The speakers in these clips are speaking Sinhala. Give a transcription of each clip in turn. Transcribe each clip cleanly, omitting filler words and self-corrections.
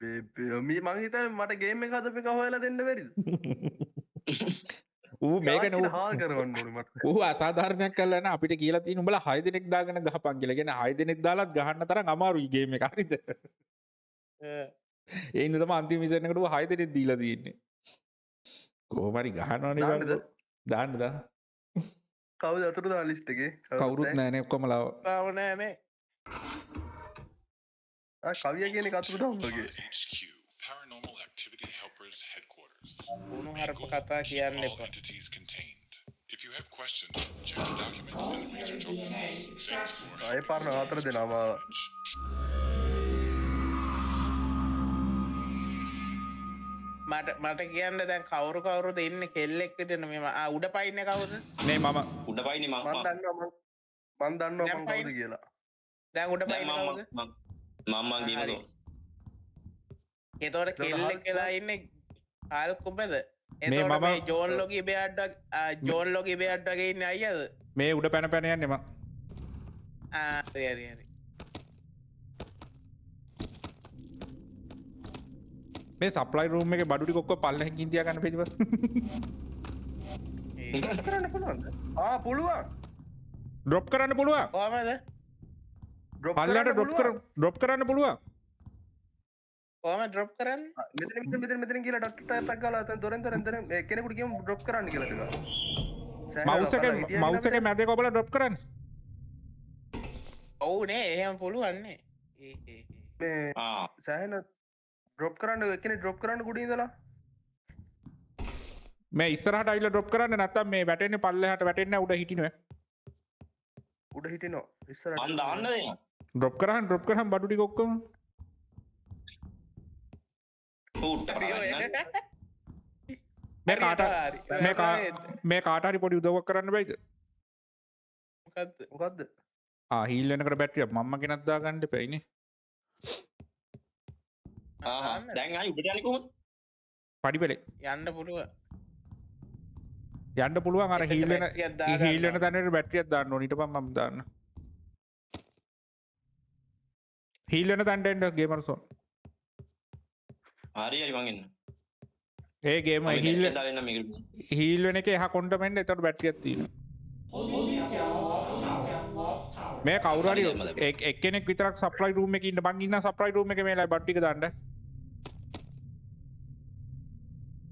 මං හිතන්නේ මට ගේම් එක හදපු එක හොයලා දෙන්න බැරිද? ඌ මේක චාච්චිට හාල් කරවන්න ඕනේ මට. ඌ අසාධාරණයක් කරලා නැහැ අපිට කියලා තියෙන උඹලා 6 දෙනෙක් දාගෙන ගහපන් කියලා. කියන්නේ 6 දෙනෙක් දාලත් ගහන්න තරම් අමාරුයි ගේම් එක හරිද? ඒ හින්දා තමයි අන්තිම මිෂන් එකට ඌ 6 දෙනෙක් දීලා තියෙන්නේ. කොහොම හරි ගහනවනේ දාන්නද? බං. දාන්න දාන්න. කවුද අතුරුදහන් ලිස්ට් එකේ? කවුරුත් නැහැ නේ ඔක්කොම ලාව. තාම නෑනේ. කවිය කියන එක අතුරුදහන් වගේ. HQ, Paranormal Activity Helpers Headquarters. උණු Main හරප goal, කතා keep කියන්න all එපා. entities contained. If you have questions, check the documents in the research offices. Thanks for ආයේ පාරන හතර දෙනාම මට කියන්න දැන් කවුරුද ඉන්නේ කෙල්ලෙක් විදිහට මේ උඩ පයින්නේ කවුද? මේ මම උඩ පයින්නේ මං දන්නවා මං කවුද කියලා. දැන් උඩ පයින්නේ කවුද? මම ගේමසෝ. ඒතකොට කෙල්ලෙක් වෙලා ඉන්නේ ආල් කුඹද? මේ එතකොට මම- මේ ජෝන් ලොගි බෙයඩ් වගේ ඉන්නේ අයියද? මේ උඩ පැන පැන යන්නේ මම. හරි. මේ සප්ලයි රූම් එකේ බඩු ටික ඔක්කොම පල්ලෙහකින් තියා ගන්න බැරිද? කරන්න පුළුවන්ද? පුළුවන්. ඩ්‍රොප් කරන්න පුළුවන්. කොහමද? Drop පල්ලයට කරන්න පුළුවන්. ඩ්‍රොප් කරන්න පුළුවන්. කොහමද ඩ්‍රොප් කරන්නේ? මෙතන කියලා ඩොට් එකක් ගාලා එතන දොරෙන් මේ කෙනෙකුට කියමු ඩ්‍රොප් කරන්න කියලා ටික. මවුස් එකේ මැදේ කොබලා ඩ්‍රොප් කරන්න. ඔව් නේ එහෙම පුළුවන් නේ. මේ සෑහෙන ඩ්‍රොප් කරන්න එක්කෙනෙක් ඩ්‍රොප් කරන්න කුඩින් ඉඳලා මේ ඉස්සරහට අයිලා ඩ්‍රොප් කරන්න නැත්තම් මේ වැටෙන්නේ පල්ලෙහාට වැටෙන්නේ උඩ හිටිනවා. උඩ හිටිනවා ඉස්සරහට. මන් දාන්න දෙනවා. ඩ්‍රොප් කරන් බඩු ටික ඔක්කොම. මේ කාට හරි පොඩි උදව්වක් කරන්න බෑද? මොකද්ද? හීල් වෙනකට බැටරියක් මම්ම ගෙනත් දාගන්න එපයිනේ. දැන් ආයි උඩට යන්නේ කොහොමද? පඩිපෙලේ යන්න පුළුවන්. යන්න පුළුවන් අර හීල් වෙන බැටරියක් දාගන්න. හීල් වෙන තැනට බැටරියක් දාන්න ඕනේ. ඊට පස්සේ මම දාන්න. හීල් වෙන තැනට එන්න ගේමර්සොන්. හරි මං එන්න. ඒ ගේම හීල් දාලා එන්න මේක. හීල් වෙන එකේ එහා කොණ්ඩ මෙන්න එතකොට බැටරියක් තියෙනවා. මේ කවුරු හරි එක්කෙනෙක් විතරක් සප්ලයි රූම් එකේ ඉන්න මං ඉන්න සප්ලයි රූම් එකේ මේලා බඩු ටික දාන්න.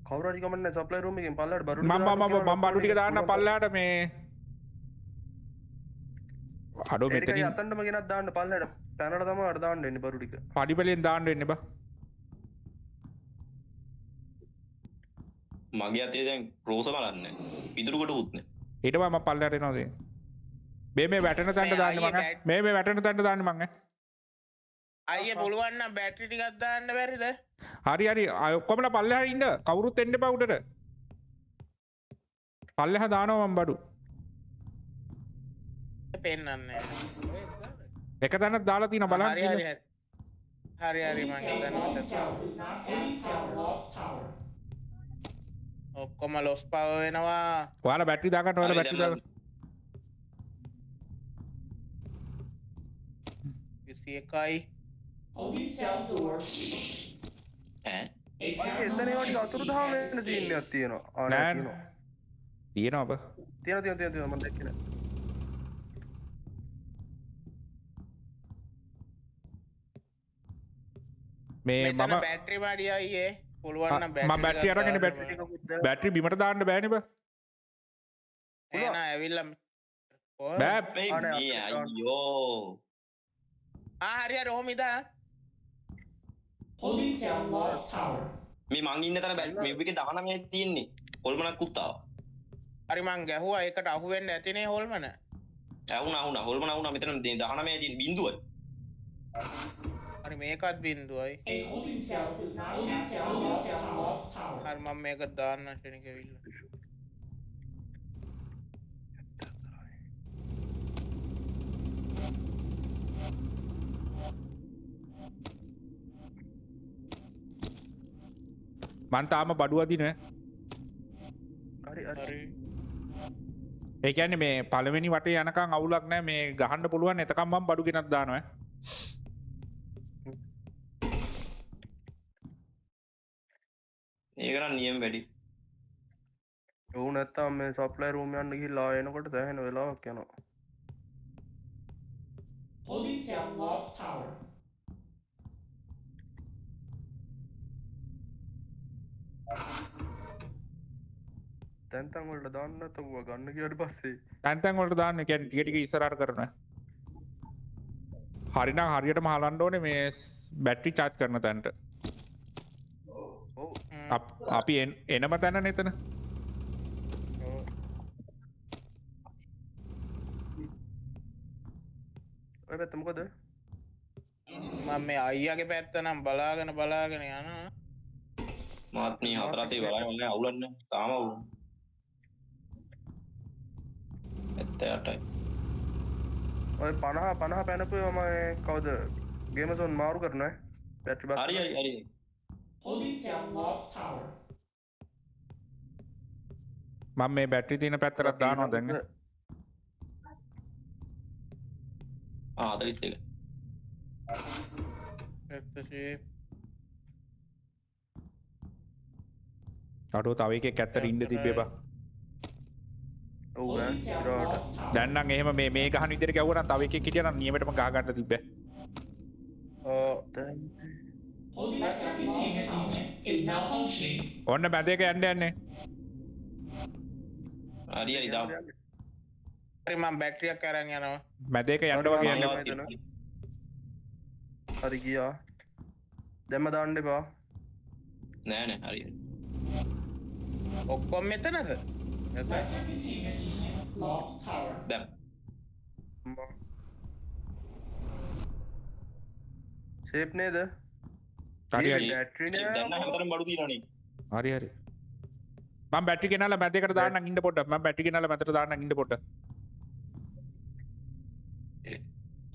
කවුරු හරි කමන්නේ සප්ලයි රූම් එකෙන් පල්ලයට බඩු මම බඩු ටික දාන්න පල්ලයට මේ අඩෝ මෙතනින් අතන්නම ගෙනත් දාන්න පල්ලයට පැනලා තමයි අර දාන්න වෙන්නේ බඩු ටික. පඩිපෙලෙන් දාන්න වෙන්නේ බා. මගේ අතේ දැන් රෝස බලන්නේ. පිදුරු කොටුත් නෑ. ඊට පස්සේ මම පල්ලයට එනවා දැන්. මේ වැටෙන තැනට දාන්න මං. මේ වැටෙන තැනට දාන්න මං. අයියේ පුළුවන් නම් බැටරි ටිකක් දාන්න බැරිද? හරි ඔක්කොමලා පල්ලෙහා ඉන්න. කවුරුත් එන්න එපා උඩට. පල්ලෙහා දානවා මම බඩු. පෙන්නන්නේ. එක තැනක් දාලා තියෙනවා බලන්න. හරි මං ඔක්කොම ලොස් පව වෙනවා. ඔයාලා බැටරි දාගන්න ඔයාලා බැටරි දාගන්න. 21යි. එතන ඒවට අතුරුදහන් වෙන්න සීන්යක් තියෙනවා. නෑ තියෙනවා බා. තියෙනවා මම දැක්කේ නෑ. මේ මම බැටරි වැඩි අයියේ පුළුවන් නම් මම බැටරි අරගෙන බැටරි බිමට දාන්න බෑනේ බා. එහෙනම් ඇවිල්ලා බෑ අයියෝ. හරි ඔහොම ඉදා. මේ මං ඉන්න තැන මේ එකේ 19 තියෙන්නේ. හොල්මනක් කුත්තාව. හරි මං ගැහුවා ඒකට අහු වෙන්න ඇතිනේ හොල්මන. වුණා හොල්මන මෙතන 19 තියෙන බිඳුවයි. හරි මේකත් බිඳුවයි. හරි මම මේක දාන්න ශනික ඇවිල්ලා. මං තාම බඩු අදිනවා. හරි. ඒ කියන්නේ මේ පළවෙනි වටේ යනකම් අවුලක් නැහැ. මේ ගහන්න පුළුවන් එතකම් මම බඩු ගෙනත් දානවා. ඒක නම් නියම වැඩි. ඌ නැත්තම් මේ සප්ලයි රූම් යන්න ගිහිල්ලා ආයෙ එනකොට දැහෙන වෙලාවක් යනවා. Holding cell lost power. තැන් වලට දාන්න නැත්නම් ඌව ගන්න ගියාට පස්සේ තැන්තැන් වලට දාන්න කියන්නේ ටික ටික ඉස්සරහට කරන. හරිනම් හරියටම හලන්න ඕනේ මේ බැටරි charge කරන තැනට. ඔව් අපි එනම තැන නෙතන. ඔය පැත්ත මොකද? මම මේ අයියාගේ පැත්ත නම් බලාගෙන යනවා. මාත් මේ හතර අතේ බලන්නේ නැහැ අවුලන්නේ. තාම අවුලන්නේ. 78යි. ඔය 50 පැනපුවා මම කවුද ගේම zone මාරු කරනවා බැටරි බස්. හරි. Holding cell lost power. මම මේ බැටරි තියෙන පැත්තට දානවා දැන්. 41. අඩෝ තව එකෙක් ඇත්තට ඉන්න තිබ්බේ බා. ඔව් Holding cell lost power. දැන් නම් එහෙම මේ ගහන විදිහට ගැවුවා නම් තව එකෙක් හිටියා නම් නියමෙටම ගහ ගන්න තිබ්බේ. Holding cell containment unit is malfunctioning. ඔන්න බැදේක යන්න යන්නේ. හරි දාමු. හරි මම බැටරියක් අරන් යනවා. බැදේක යන්න වගේ යන්නේ. හරි ගියා. දැම්ම දාන්න එපා. නෑ හරි. ඔක්කොම මෙතනද? Western containment unit lost power. දැන් ෂේප් නේද? හරි. බැටරි නෑ. දැන් නම් හැමතැනම බඩු තියෙනවනේ. හරි. මම බැටරි ගෙනල්ලා මැදේකට දාන්නම් ඉන්න පොඩ්ඩක්. මම බැටරි ගෙනල්ලා මැදට දාන්නම් ඉන්න පොඩ්ඩක්.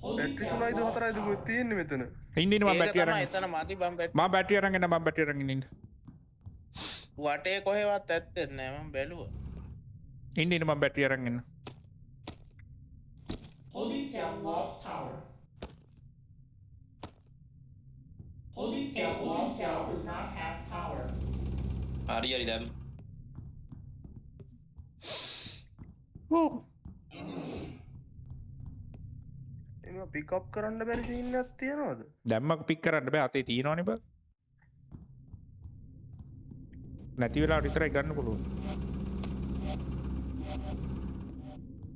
Holding battery cell 3යිද lost 4යිද power. තියෙන්නේ මෙතන. ඉන්න මම බැටරි අරන්. එතන මදි බම් බැටරි. මම බැටරි අරන් එන්න මම බැටරි අරන් ඉන්න. වටේ කොහෙවත් ඇත්තේ නැහැ මම බැලුවා. ඉන්න මම බැටරි අරන් එන්න. Holding cell lost power. Holding cell does not have power. හරි දැන්. ඕ එම පික් අප් කරන්න බැරි සීන් එකක් තියනවද? දැම්ම පික් කරන්න බෑ අතේ තියෙනවනේ බා. නැති වෙලා විතරයි ගන්න පුළුවන්.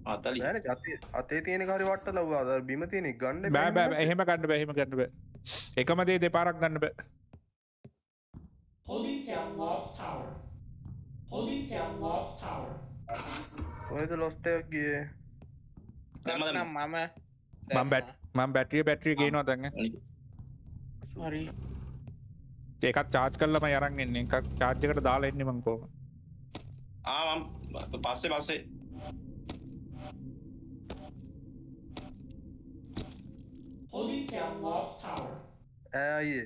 40. නෑනේ අතේ තියෙන කාරි වට්ටලා වුණා. අර බිම තියෙන එක ගන්න බෑ එහෙම ගන්න බෑ. එකම දේ දෙපාරක් ගන්න බෑ. Holding cell lost power. Holding cell lost power. කොහෙද ලොස්ට් එක ගියේ? දැන් මම බැටරිය ගේනවා දැන්. හරි. ඒකත් charge කරලාම අරන් එන්නේ. එකක් charge එකට දාලා එන්නේ මං කොහොම. මම පස්සේ Holding cell lost power. අයියේ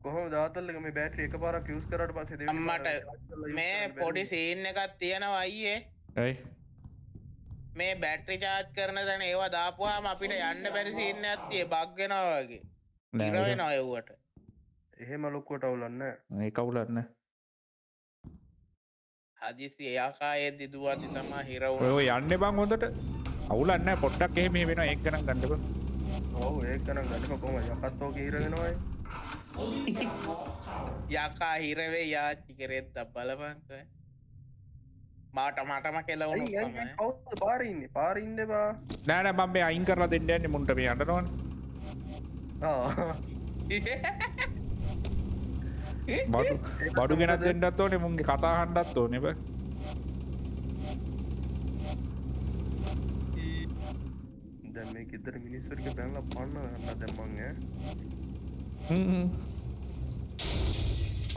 කොහොමද දාතල් එක මේ බැටරි එකපාරක් යූස් කරාට පස්සේ දෙවෙනි අම්මට මේ පොඩි සීන් එකක් තියෙනවා අයියේ. ඇයි? මේ බැටරි charge කරන තැන ඒවා දාපුවාම අපිට යන්න බැරි සීන් එකක් tie බග් වෙනවා වගේ. ඉර වෙනවා ඒවට. එහෙම ලොකුවට අවුලක් නැහැ. ඒක අවුලක් නැහැ. හදිසි එයාකායේ දිදුවදි තමයි හිර වුණා. ඔය යන්නේ බං හොඳට. අවුලක් නැහැ පොඩ්ඩක් එහෙම වෙනවා ඒක ගණන් ගන්න බෑ. ඔව් ඒක නම් ගන්නකො කොහොමද යකත් ඕක හිර වෙනවයි. Holding cell lost power. යකා හිර වෙයි යාච්චි කරෙත් බලපංක. මාටම කෙලවුණු තමයි. කවුද පාරේ ඉන්නේ? පාරේ ඉන්න බා. නෑ මම මේ අයින් කරලා දෙන්න යන්නේ මුන්ට මේ යන්නනවනේ. බඩු ගෙනත් දෙන්නත් ඕනේ මුන්ගේ කතා අහන්නත් ඕනේ බෑ. දැන් මේ කිද්දට මිනිස්සුන්ට බැලලා පන්න ගන්න දැන් මං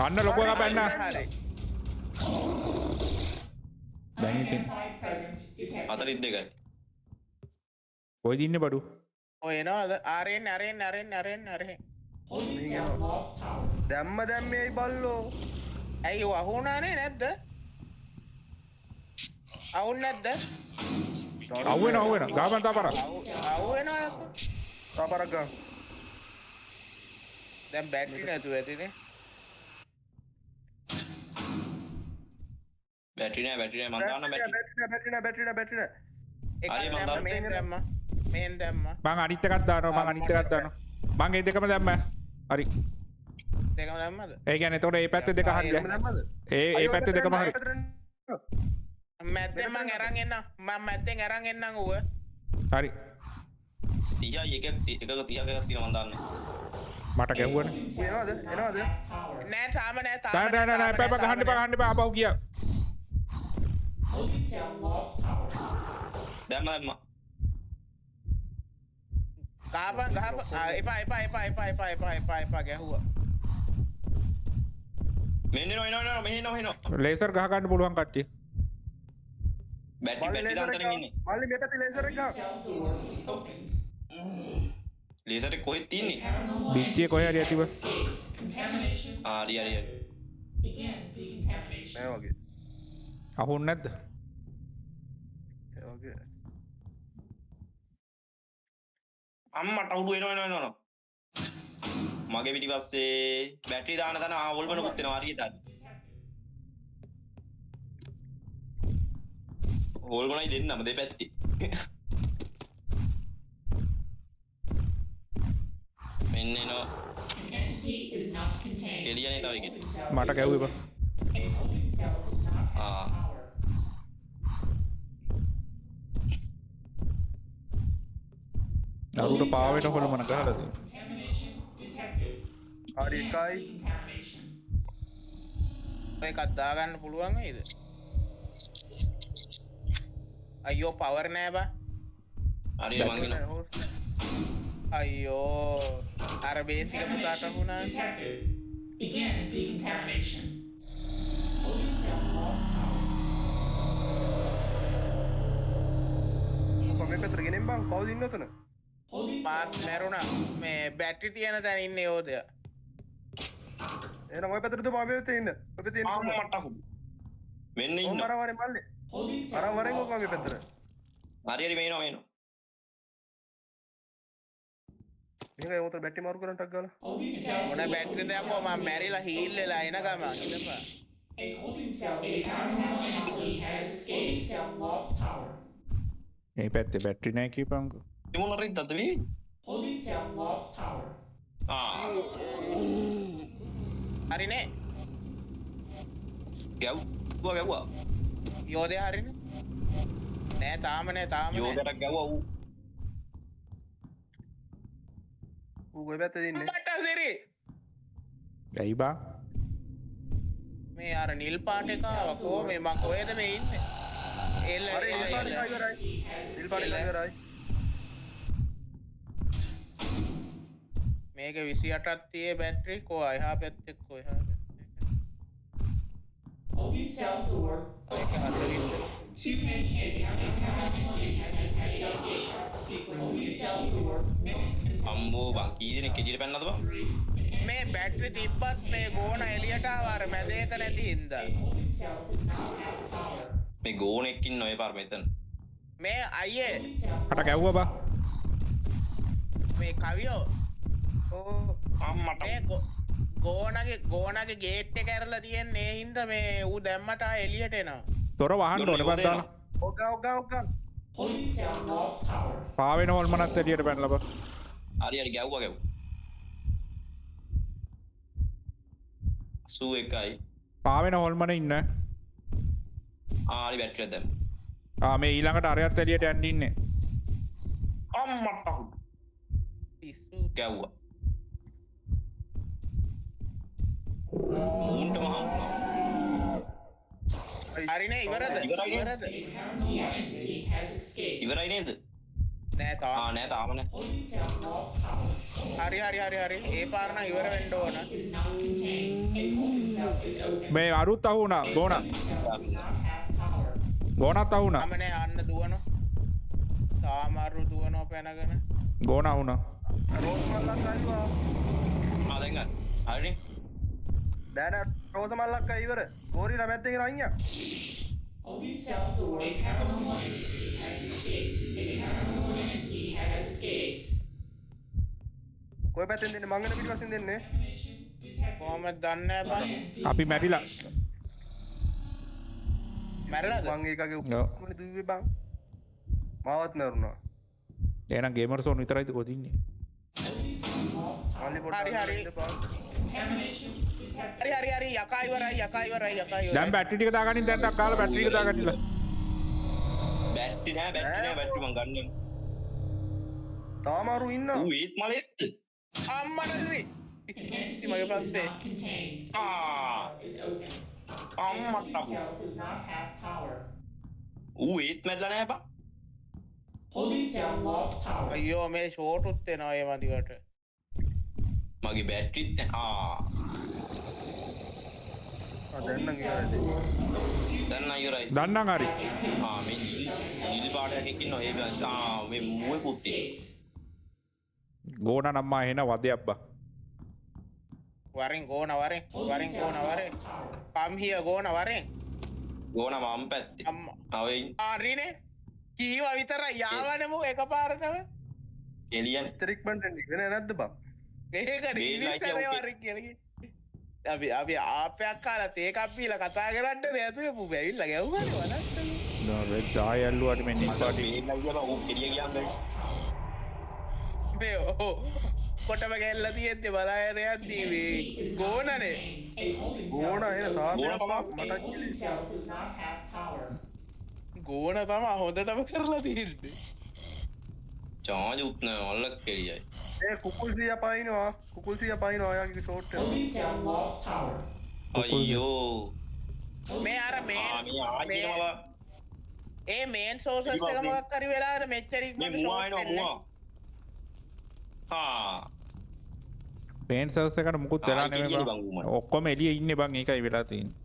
අන්න ලොකු එකක් බැන්න. හරි. දැන් ඉතින් Unidentified presence detected. 42යි. කොයිද ඉන්නේ බඩු? ඔය එනවාද? ආරෙන්. Holding cell lost power. දැම්ම දැම්මේයි බල්ලෝ. ඇයි ඔය අහුණානේ නැද්ද? අවුන් නැද්ද? අවුවෙන ගාමන් තාපර. අවු වෙනවා. තාපරක් ගන්න. දැන් බැටරි නැතුව ඇතිනේ. බැටරි නෑ මන් දාන්න බැටරි. එකක් හරි, මම දැම්ම මෙහෙන් දැම්මා. මෙහෙන් දැම්මා. මං අනිත් එකක් දානවා මං අනිත් එකක් දානවා. මං ඒ දෙකම දැම්ම. හරි. දෙකම දැම්මද? ඒ කියන්නේ එතකොට ඒ පැත්තේ දෙක හරියයි. ඒ පැත්තේ දෙකම හරි. මැද්දෙන් මං අරන් එන්න. මම මැද්දෙන් අරන් එන්නම් ඌව. හරි. 30 එකක 30ක් තියෙනවා මන් දාන්න. මට ගැහුවනේ. එනවාද? නෑ තාම නෑ නෑ පැප ගහන්න එපා ආපහු ගියා. Holding cell lost power. දැම්ම. ගහපන් එපා ගැහුවා. මෙන්න එනවා. ලේසර් ගහ ගන්න පුළුවන් කට්ටිය. බැටරි දාන්න ඉන්නේ. මල්ලි මේ පැත්තේ ලේසර් එක ගහ. Cell door opened. ලේසර් එක කොහෙද තියෙන්නේ? Paranormal බිච්චියේ කොහේ හරි ඇතිව. escaped. Contamination. හරි. Begin decontamination. මේ වගේ. අහුන්නේ නැද්ද? ඒ වගේ. අම්මට උඩු එනවා. මගේ පිටිපස්සේ බැටරි දාන තැන ඕල්මනකුත් එනවා හරියට. ඕල්මනයි දෙන්නම දෙපැත්තේ. මෙන්න එනවා. An entity is not contained. එළියනේ තව එකේ. Holding cell මට ගැහුවේ බා. A holding cell does not have Ah. power. දරුට පාවෙට හොලමන ගහලා තියෙනවා. Contamination detected. හරි එකයි. Decontamination. ඔය එකක් දාගන්න පුළුවන් වේද? අයියෝ පවර් නෑ බා. හරියට මං එනවා. අයියෝ අර බේසික පුතාට වුණා. Detected. Begin decontamination. Holding cell lost power. කොහේ පැත්තට ගෙනෙන් බං කවුද ඉන්නේ උතන? Holding මාත් මැරුණා. මේ බැටරි තියෙන තැන ඉන්නේ ඕදය. එහෙනම් ඔය පැත්තට දුම අපි වෙතේ ඉන්න. ඔය පැත්තේ ඉන්න. අම්මට උඩු. මෙන්න ඕම ඉන්න. අරවරේ මල්ලි. Holding cell අරවරේ lost කොහොමද power. පැත්තට? හරි මේනවා. මේක උතන බැටරි මාරු කරන්න ටක් ගාලා. Holding cell මොන බැටරි දැම්මෝ මම මැරිලා හීල් වෙලා එන ගම ඉඳපා. A holding cell a paranormal entity has escaped. Cell lost power. මේ පැත්තේ බැටරි නැහැ කියපන්කෝ. මොන රිද්දද මේ? Holding cell lost power. හරිනේ. ගැව්වා. යෝදේ හරිනේ. නෑ තාම නෑ. යෝදට ගැව්වා ඌ. ඌ ඔය පැත්තේ ඉන්නේ. බට සිරි. ඇයි බා? මේ අර නිල් පාට එක ආවා කොහේ මං කොහෙද මේ ඉන්නේ? එල්ල හරි නිල් පාට එක ඉවරයි. නිල් පාට එක ඉවරයි. මේක 28ක් තියේ බැටරි කො එහා පැත්තේ කො එහා පැත්තේ. Holding cell door. ඒක හතරින්. Too many entities have association sequence. Holding cell door. Minutes. අම්බෝ බං කී දෙනෙක් එළියට පැන්නද බං? මේ බැටරි තිබ්බත් මේ ගෝණ එළියට ආව අර මැදේක නැති හින්දා. Holding cell does not have power. මේ ගෝනෙක් ඉන්න ඔය පාර මෙතන. මේ අයියේ Holding cell. මට ගැහුවා බා. මේ කවියෝ ඕ අම්මට මේ ගෝණගේ ගේට් එක ඇරලා තියන්නේ ඒ හින්දා මේ ඌ දැම්මට ආ එළියට එනවා. තොර වහන්න ඕනේ බං දාන්න. ඔගා. Holding cell lost power. පාවෙන හොල්මනත් එළියට පැනලා බා. හරි ගැව්වා. සූ එකයි. පාවෙන හොල්මන ඉන්න. හරි බැටරියක් දැම්ම. මේ ඊළඟට අරයත් එළියට යන්න ඉන්නේ. අම්මට පිස්සු. ගැව්වා. ඌන්ට මහම්මා. හරිනේ ඉවරද? ඉවරයි. ඉවරද? A paranormal entity has escaped. ඉවරයි නේද? නෑ තාම. නෑ තාම නෑ. Holding cell lost power. හරි. ඒ පාර නම් ඉවර වෙන්න ඕන. Is not contained. A holding cell is open. මේ අරුත් අහු වුණා. ගෝණ. Cell does not have power. ගෝණත් අහු වුණා. තාම නෑ අන්න දුවනවා. තාමරු දුවනවා පැනගෙන. ගෝණ අහු වුණා. රෝස් මල්ලක් ආවා. දැන් හරි. දැන් රෝස් මල්ලක් ඉවර. ගෝරිලා මැද්දේ අයියා. Holding cell door. A paranormal entity has escaped. A paranormal entity has escaped. කොයි පැත්තෙන් දෙන්නේ? මං එන පිටිපස්සෙන් දෙන්නේ. Contamination detected. කොහොමද දන්නේ බං? අපි මැරිලා. මැරලාද? මං ඒකගේ ඔව්. උප්පුනේ දුවේ බං. මාවත් මරුණා. එහෙනම් ගේමර්සෝන් විතරයිද කොදින්නේ? Lost power. මල්ලි පොඩ්ඩක් හරි. ඉන්න බං. Contamination detected. හරි යකා ඉවරයි දැන් බැටරි ටික දාගනින් දැන් ටක් ගාලා බැටරි ටික දාගන්නilla. බැට්ටි නෑ බැට්ටි මං ගන්න. තාම අරු ඉන්නවා. ඌ ඒත් මලෙත්. අම්මනරි An entity මගේ is පස්සේ not contained. Ah. Is open. අම්මා Holding ටපු. cell does not have power. ඌ ඒත් මැරලා නෑ බං. Holding cell lost power. අයියෝ මේ ෂෝට් උත් වෙනවා ඒ මදිවට මගේ බැට්ටිත් නෑ. දැන් නම් Holding cell ඉවරයි. door closed. දැන් නම් ඉවරයි. දන්නම් හරි. මේ නිල් පාටයක් එක්කින්නවා ඒ මේ මුවේ කුත්තේ. ගෝනා නම්මා එහෙන වදයක් බා. වරෙන් ගෝන වරෙන් Holding cell ගෝන වරෙන් lost power. කම්හිය ගෝන වරෙන් ගෝන මම පැත්තේ. අම්මා අවෙන් ආරිනේ කීවා විතර යාවනමු එක පාරටම එලියන් ට්‍රික්මන්ට් වෙන නැද්ද බං? ඒක මේ රිවිස්තරේ like වරෙන් කියලා අපි ආපයක් කාලා තේකක් බීලා කතා කරන්න නෑතුව පුබ ඇවිල්ලා ගැව්වනේ වලස්සනේ නෝ රෙඩ් ආය ඇල්ලුවාට මේ නිල් පාටි. මේ ලයියම ඌ එලිය කියන්නේ. මේ ඕ කොටම ගැල්ල තියෙද්දි බලාගෙන යද්දී මේ ගෝනනේ A holding ගෝණ cell. එන is සාපයක් ගෝණ මට open. A holding cell does not have power. ගෝන තමා හොඳටම කරලා තියෙන්නේ චාර්ජ් උත් නෑ ඔල්ලක් එලියයි. ඒ කුකුල් 100 පයින්නවා. කුකුල් 100 පයින්නවා. ඔයාගේ ෂෝට් එක. Holding cell lost power. අයියෝ. මේ අර මේ මේ ආයෙම ඒ මේන් සෝසස් එක මොකක් හරි වෙලාවට මෙච්චරික් මේ මුවා එනවා මුවා. පේන් සර්ස් එකට මුකුත් වෙලා ආයි නෙමෙයි එළියේ බං. බං ඌමන්. ඔක්කොම එළියේ ඉන්නේ බං ඒකයි වෙලා තියෙන්නේ.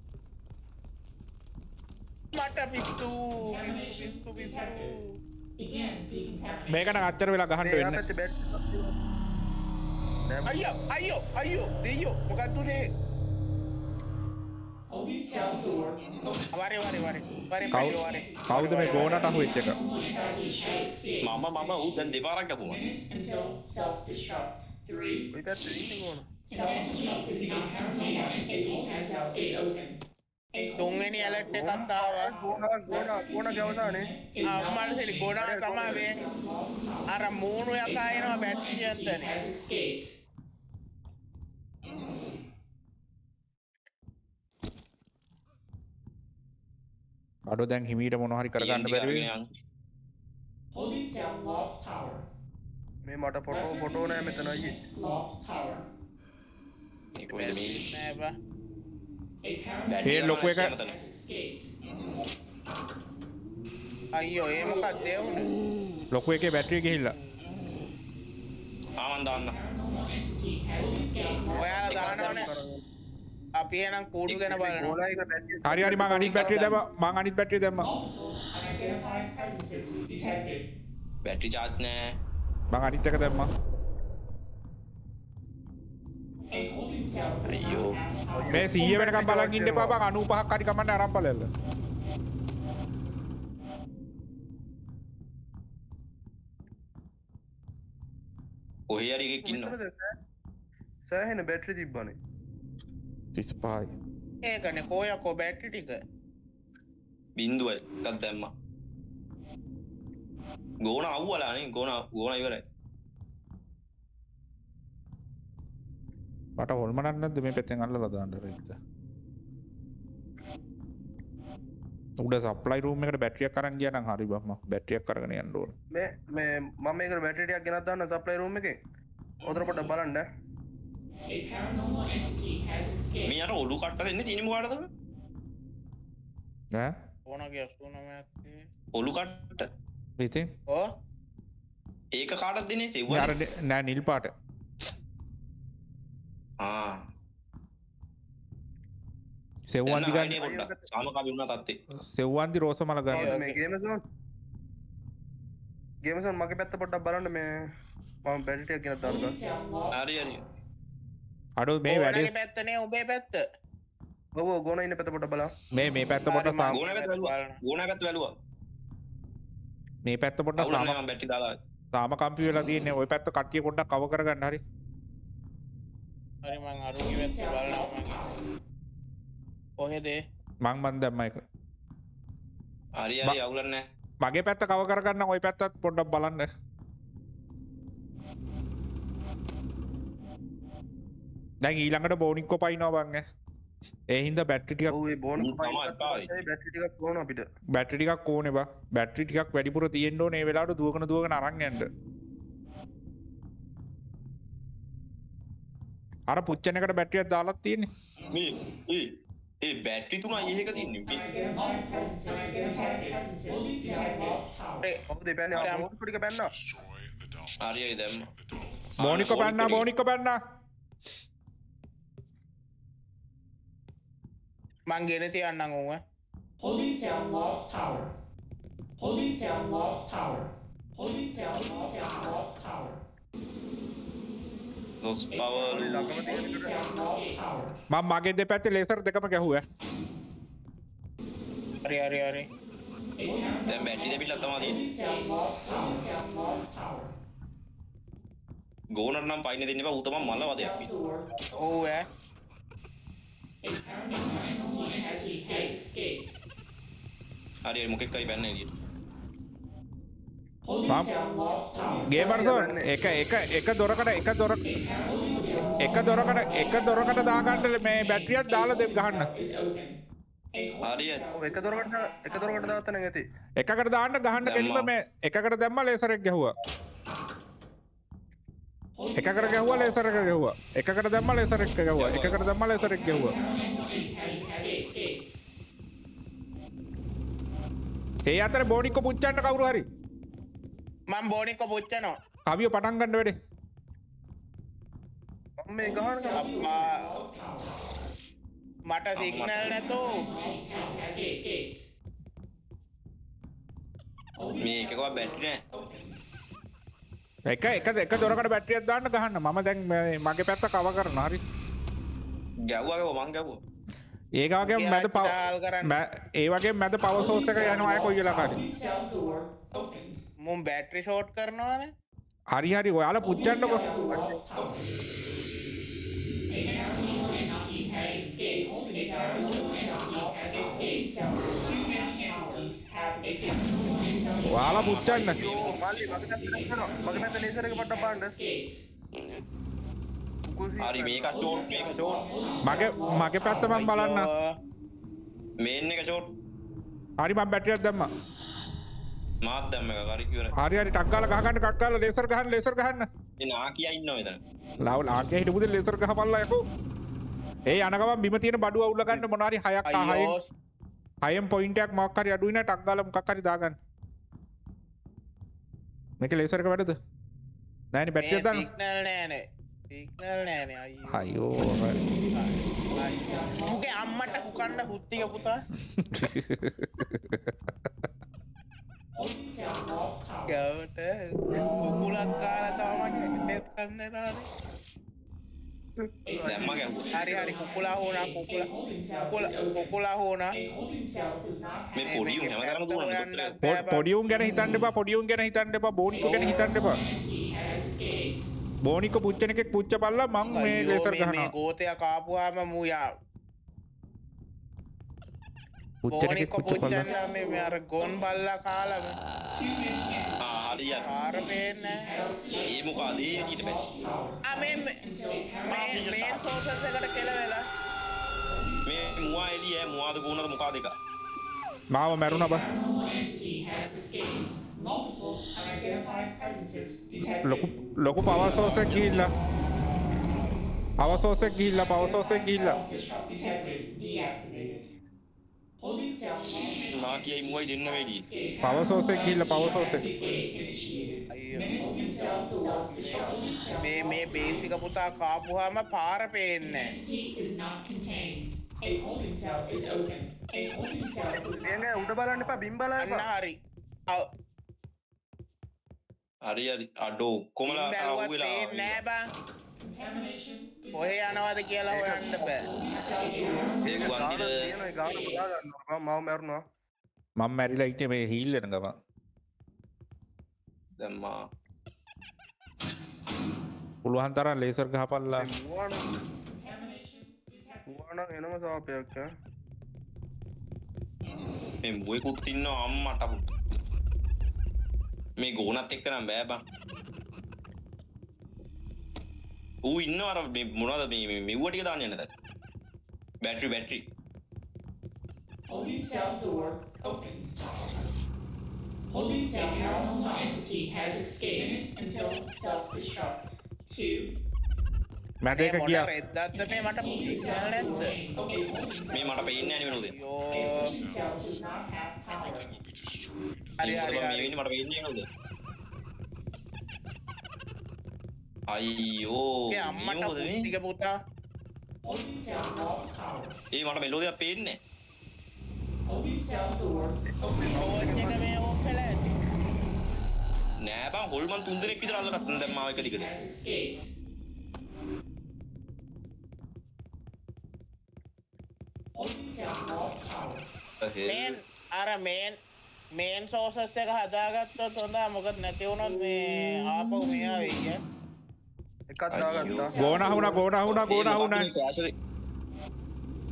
මට පිස්සු Contamination detected. Begin decontamination. මේක නම් අච්චර වෙලා ගහන්න වෙන්නේ. පැත්තේ බැටරි. අයියෝ දෙයියෝ මොකක්ද උනේ Holding cell door open. වරේ කවුද මේ ගෝනට අහුවෙච්ච එක? Holding cell has escaped. මම ඌ දැන් දෙපාරක් ගැපුවා. Minutes until self-destruct. 3. ඔය පැත්තේ ඉන්නේ ගෝණ. Cell entity is not contained. Entity holding cell is open. A තුන්වෙනි ඇලර්ට් එකක් ආවා ගෝණ ගැවුණානේ. අම්මල්සෙලි ගෝනා තමයි මේ අර මූණු යකා එනවා බැටරි යන්තනේ has escaped. අඩෝ දැන් හිමීට මොනවා හරි කරගන්න බැරි වෙයි. Holding cell lost power. මේ මට ෆොටෝ නෑ මෙතන අයියේ. Lost power. ඒක වෙද මේ නෑ බා A paramedic ඒ ලොකු එක has escaped. අයියෝ ඒ මොකක්ද ඒ වුනේ ලොකු එකේ බැටරිය ගිහිල්ලා. ආමන් දාන්න. Paranormal entity has escaped. ඔයාලා දානවනේ අපි එනම් කූඩු ගැන බලනවා ගෝණ එක බැටරි. හරි හරි මං අනිත් බැටරිය දැම්මා. මං අනිත් බැටරිය දැම්මා. Multiple unidentified presences detected. Battery charge නෑ. මං අනිත් එක දැම්මා. A holding cell does Ayyo. not have power. මේ 100 වෙනකම් බලන් ඉන්න එපා බං 95ක් හරි කමන්න අරන් බලන්න. කොහේ හරි එකෙක් ඉන්නවා. සෑහෙන බැටරි තිබ්බනේ. 35යි. ඒකනේ කෝයකෝ බැටරි ටික බින්දුවයි එකක් දැම්මා. ගෝණ අවුවලා නේ ගෝණ ඉවරයි. මට හොල්මනක් නැද්ද මේ පැත්තෙන් අල්ලලා දාන්න රෙද්ද. උඩ සප්ලයි රූම් එකට බැටරියක් අරන් ගියා නම් හරි බම්ම. බැටරියක් අරගෙන යන්න ඕන. මේ මම මේකට බැටරි ටිකක් ගෙනත් දාන්න සප්ලයි රූම් එකේ. ඔතන පොඩ්ඩක් බලන්න. A paranormal entity has escaped. මේ අර ඔලු කට්ට දෙන්නේ තියෙන්නේ මොකටද? ඈ ඕනගේ 89 ඔලු කට්ට. ඉතින් ඕ ඒක කාටද දෙන්නේ? අර සෙව්වනේ. නෑ නිල් පාට. සෙව්වන්දි දැන් ගන්න ආයේ පොඩ්ඩක්. සාමකාමී වුණා තත්ත්වේ. සෙව්වන්දි රෝසමල ගන්න. මේ ගේමසෝන් මගේ පැත්ත පොඩ්ඩක් බලන්න මේ මම බැටරි ටිකක් ගෙනත් දාන්න. Holding cell lost. හරි හරි. අඩෝ මේ වැඩේ ඕනගේ පැත්තනේ උඹේ පැත්ත ඔව් ගෝණ ඉන්න පැත්ත පොඩ්ඩක් බලන්න. මේ පැත්ත පොඩ්ඩක් සාම ගෝණ පැත්ත වැළුවා. ගෝණ පැත්ත වැළුවා. මේ පැත්ත පොඩ්ඩක් අවුල සාම නෑ මම බැටරි දාලා. සාම කම්පි වෙලා තියෙන්නේ. ওই පැත්ත කට්ටිය පොඩ්ඩක් කව කරගන්න හරි. හරි මං අරුගේ පැත්ත බලනවා කොහෙද මං දැම්මා එක. හරි හරි අවුලක් නැහැ. මගේ පැත්ත කව කරගන්න ඔය පැත්තත් පොඩ්ඩක් බලන්න. දැන් ඊළඟට බෝනික්කෝ පයින්නවා බං. ඒ හින්දා බැටරි ටිකක් ඔව් ඒ බෝනස් තමයි පායි. බැටරි ටිකක් ඕන අපිට. බැටරි ටිකක් ඕනේ බා. බැටරි ටිකක් වැඩිපුර තියෙන්න ඕනේ මේ වෙලාවට දුවගෙන අරන් යන්න. අර පුච්චන එකට බැටරියක් දාලා තියෙන්නේ. මේ ඒ බැටරි තුනයි එහෙක තියෙන්නේ. මේ Unidentified presences detected. Holding cell lost power. ඔව් දෙපැන්නේ ආ බෝනස් ටික බැන්නා. Destroy the dolphins. හරි හරි දැම්ම. The dolphins. බෝනික්කෝ පැන්නා. මං ගෙන තියන්නම් උව. Holding cell lost power. Holding cell lost power. Holding cell lost power. lost power. Holding cell lost power. මම මගේ දෙපැත්තේ ලේසර් දෙකම ගැහුවා. හරි හරි හරි. දැන් බැටරි දෙපිල්ලක් තමයි තියෙන්නේ. Holding cell lost power. Holding cell lost power. ගෝනර් නම් පයින් දෙන්න එපා. ඌ තමයි මල වදයක්. Cell door. ඔව් ඈ. A paranormal entity has escaped. හරි හරි මොකෙක් හරි පැන්න එළියට. Holding Ma'am. cell lost power. ගේමර්සෝන් එක දොරකට දාගන්න මේ බැටරියක් දාලා දෙන්න ගහන්න. Is open. A හරි holding හරි. cell ඔව් එක දොරකට දාත්තා නම් ඇති. එකකට දාන්න ගහන්න කෙලිම මේ එකකට දැම්මා ලේසර් එක ගැහුවා. එකකට ගැහුවා ලේසර් එක ගැහුවා. එකකට දැම්මා ලේසර් එක ගැහුවා. එකකට දැම්මා ලේසර් එක ගැහුවා. entity has escaped. ඒ අතර බෝනික්කෝ පුච්චන්න කවුරු හරි. මං බෝනික්ක පුච්චනවා. කවිය පටන් ගන්න වෙඩේ. මම මේ ගහන අප්පා මට සිග්නල් නැතෝ. Has escaped. මේ එකකවත් බැටරි නැහැ. එක දොරකට බැටරියක් දාන්න ගහන්න. මම දැන් මගේ පැත්ත කව කරනවා හරි. ගැව්වා මං ගැව්වා. ඒ වගේ මැද ඩාල් කරන්න. ඒ වගේ මැද පවර් සෝස් එක යනවා අය කොයි වෙලාවකරි. Holding cell door opened. මුන් බැටරි ෂෝට් කරනවානේ. හරි ඔයාලා පුච්චන්නකො. Lost power. A paranormal entity has escaped. Holding cell entity has escaped. Two entities have escaped. ඔයාලා පුච්චන්න. මල්ලි මගේ පැත්ත ලේසර් එක පොඩ්ඩක් බලන්න. Escaped. හරි මේක ෂෝට් මේක ෂෝට්. මගේ පැත්ත මම බලන්න. මේන් එක ෂෝට්. හරි මම බැටරියක් දැම්මා. මාත් දැම්ම එක හරි ඉවරයි. හරි ටක් ගාලා ටක් ගාලා ලේසර් ගහන්න. ඒ නාකියා ඉන්නවා මෙතන. ආගේ හිටපුද ලේසර් ගහපල්ලා යකෝ. ඒ යන ගමන් බිම තියෙන බඩුව අවුල්ලා ගන්න මොනවා හරි 6ක් අයියෝ 6න් පොයින්ට් එකක් මොකක් හරි අඩුයි නෑ ටක් ගාලා මොකක් හරි දාගන්න. මේක ලේසර් එක වැඩද? නෑනේ බැටරියක් දාන්න. සිග්නල් නෑනේ. සිග්නල් නෑනේ අයියෝ. අයියෝ හරි. මුගේ අම්මට කුකන්න හුත්තික පුතා. Holding cell lost power. ගවට කුකුලක් කාලා තාමගේ හෙත් කන්නේ නානේ. දැම්ම ගැව්වා. හරි හරි කුකුලා හොනා කුකුලා හොනා. A holding cell does not මේ පොඩි උන් හැමදාම දුවන්නේ. පොඩි උන් ගැන හිතන්න එපා බෝනික්කෝ ගැන හිතන්න එපා. බෝනික්කෝ පුච්චන එකෙක් පුච්චපල්ලා මං මේ ලේසර් මේ ගහනවා. ගෝතයා කාපුවාම මූ යා පුච්චන එකෙක් බෝනික්කෝ පුච්චපල්ලා. පුච්චන්න මේ අර ගොන් බල්ලා කාලා හරි යා. කාර පේන්නේ ඒ මොකද ඊට පස්සේ. මේ සෝසස් එකට කෙලවෙලා මේ මුවා එළිය මුවාද ගෝනද මොකද එක. මාව මැරුණා බා. entity has escaped. Multiple unidentified presences detected. ලොකු පවර් සෝස් එකක් ගිහිල්ලා. පවර් සෝස් එක ගිහිල්ලා. Disrupt detected. Deactivated. Holding cell නාකියයි මුවයි දෙන්න වෙඩි. පවර් සෝස් එක ගිහිල්ලා පවර් සෝස් එක. initiated. අයියෝ Management cell door destruct. මේ බේසික පුතා කාපුවාම පාර පේන්නේ Entity is not contained. A holding cell is open. A holding cell is එන්නේ උඩ බලන්න එපා බිම් බලන්න අන්න එපා. හරි හරි අඩෝ කොමලා බැලුවත් ආවෙලා. පේන්නේ නෑ බං contamination. කොහෙ යනවද කියලා හොයන්න බෑ ඒක ගාන වන්දිද? තියෙන ඒ ගාන බලා ගන්නවා. මම මැරුණා. මම මැරිලා හිටියේ මේ හීල් වෙන ගම. දැම්මා. පුළුවන් තරම් ලේසර් ගහපල්ලා. Contamination detected. මුවාන එනම සාපයක් ඈ. මේ මුවෙකුත් ඉන්නවා අම්මට පුත්. මේ ගෝනත් එක්ක නම් බෑ බං. ඌ ඉන්නවා අර මේ මොනවද මේ මෙව්ව ටික දාන්න යන්නේ දැන්. Battery. Holding cell door open. Holding cell paranormal entity has escaped minutes until self-destruct. 2. මැද එක ගියා. රෙද්දක්ද මේ මට සිග්නල් නැද්ද? මේ මට පේන්නේ නැහැ නේ මෙලෝද. අයියෝ Cell does not have power. Everything will be destroyed. හරි මේ හරි වෙන්නේ මට පේන්නේ නැහැ නේද? අයියෝ. ඒ අම්මට පුත්තික පුතා Holding cell lost power. ඒ මට මෙලෝදියක් පේන්නේ නැහැ. Holding cell door open. ඕන් එක මේ ඕන් කළා ඇති. නෑ බං හොල්මන් 3 දෙනෙක් විතර අල්ලගත්තා දැන් මාව එක දිගට. Has escaped. Holding cell lost power. මේන් අර මේන් සෝසස් එක හදාගත්තොත් හොඳයි මොකද නැති වුණොත් මේ ආපහු මෙහා වෙයි කිය. එකක් දාගත්තා. ගෝනා වුණා.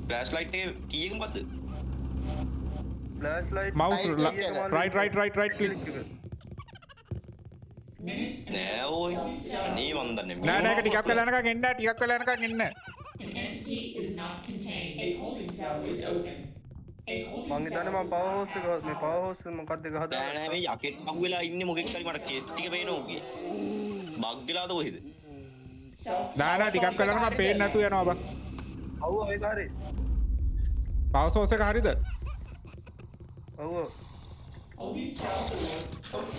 ෆ්ලෑෂ් ලයිට් එකේ කීයක මොකද්ද? Flash light mouse right click. Minutes නෑ ඕයි. අනේ මන් දන්නේ. නෑ ඒක ටිකක් වෙලා යනකම් එන්න. An entity is not contained. A holding cell is open. A holding මං හිතන්නේ මම පවර් හෝස් එක මේ පවර් හෝස් මොකක්ද එක නෑ හදාගත්තා. මේ යකෙක් අහුවෙලා ඉන්නේ මොකෙක් හරි මට කේස් ටික පේනවා උගේ. බග් වෙලාද කොහෙද? නෑ ටිකක් වෙලා යනකම් පේන්නේ නැතු යනවා බං. ඔව් ඒක හරි. පවර් සෝස් එක හරිද? ඔව් Holding cell door open.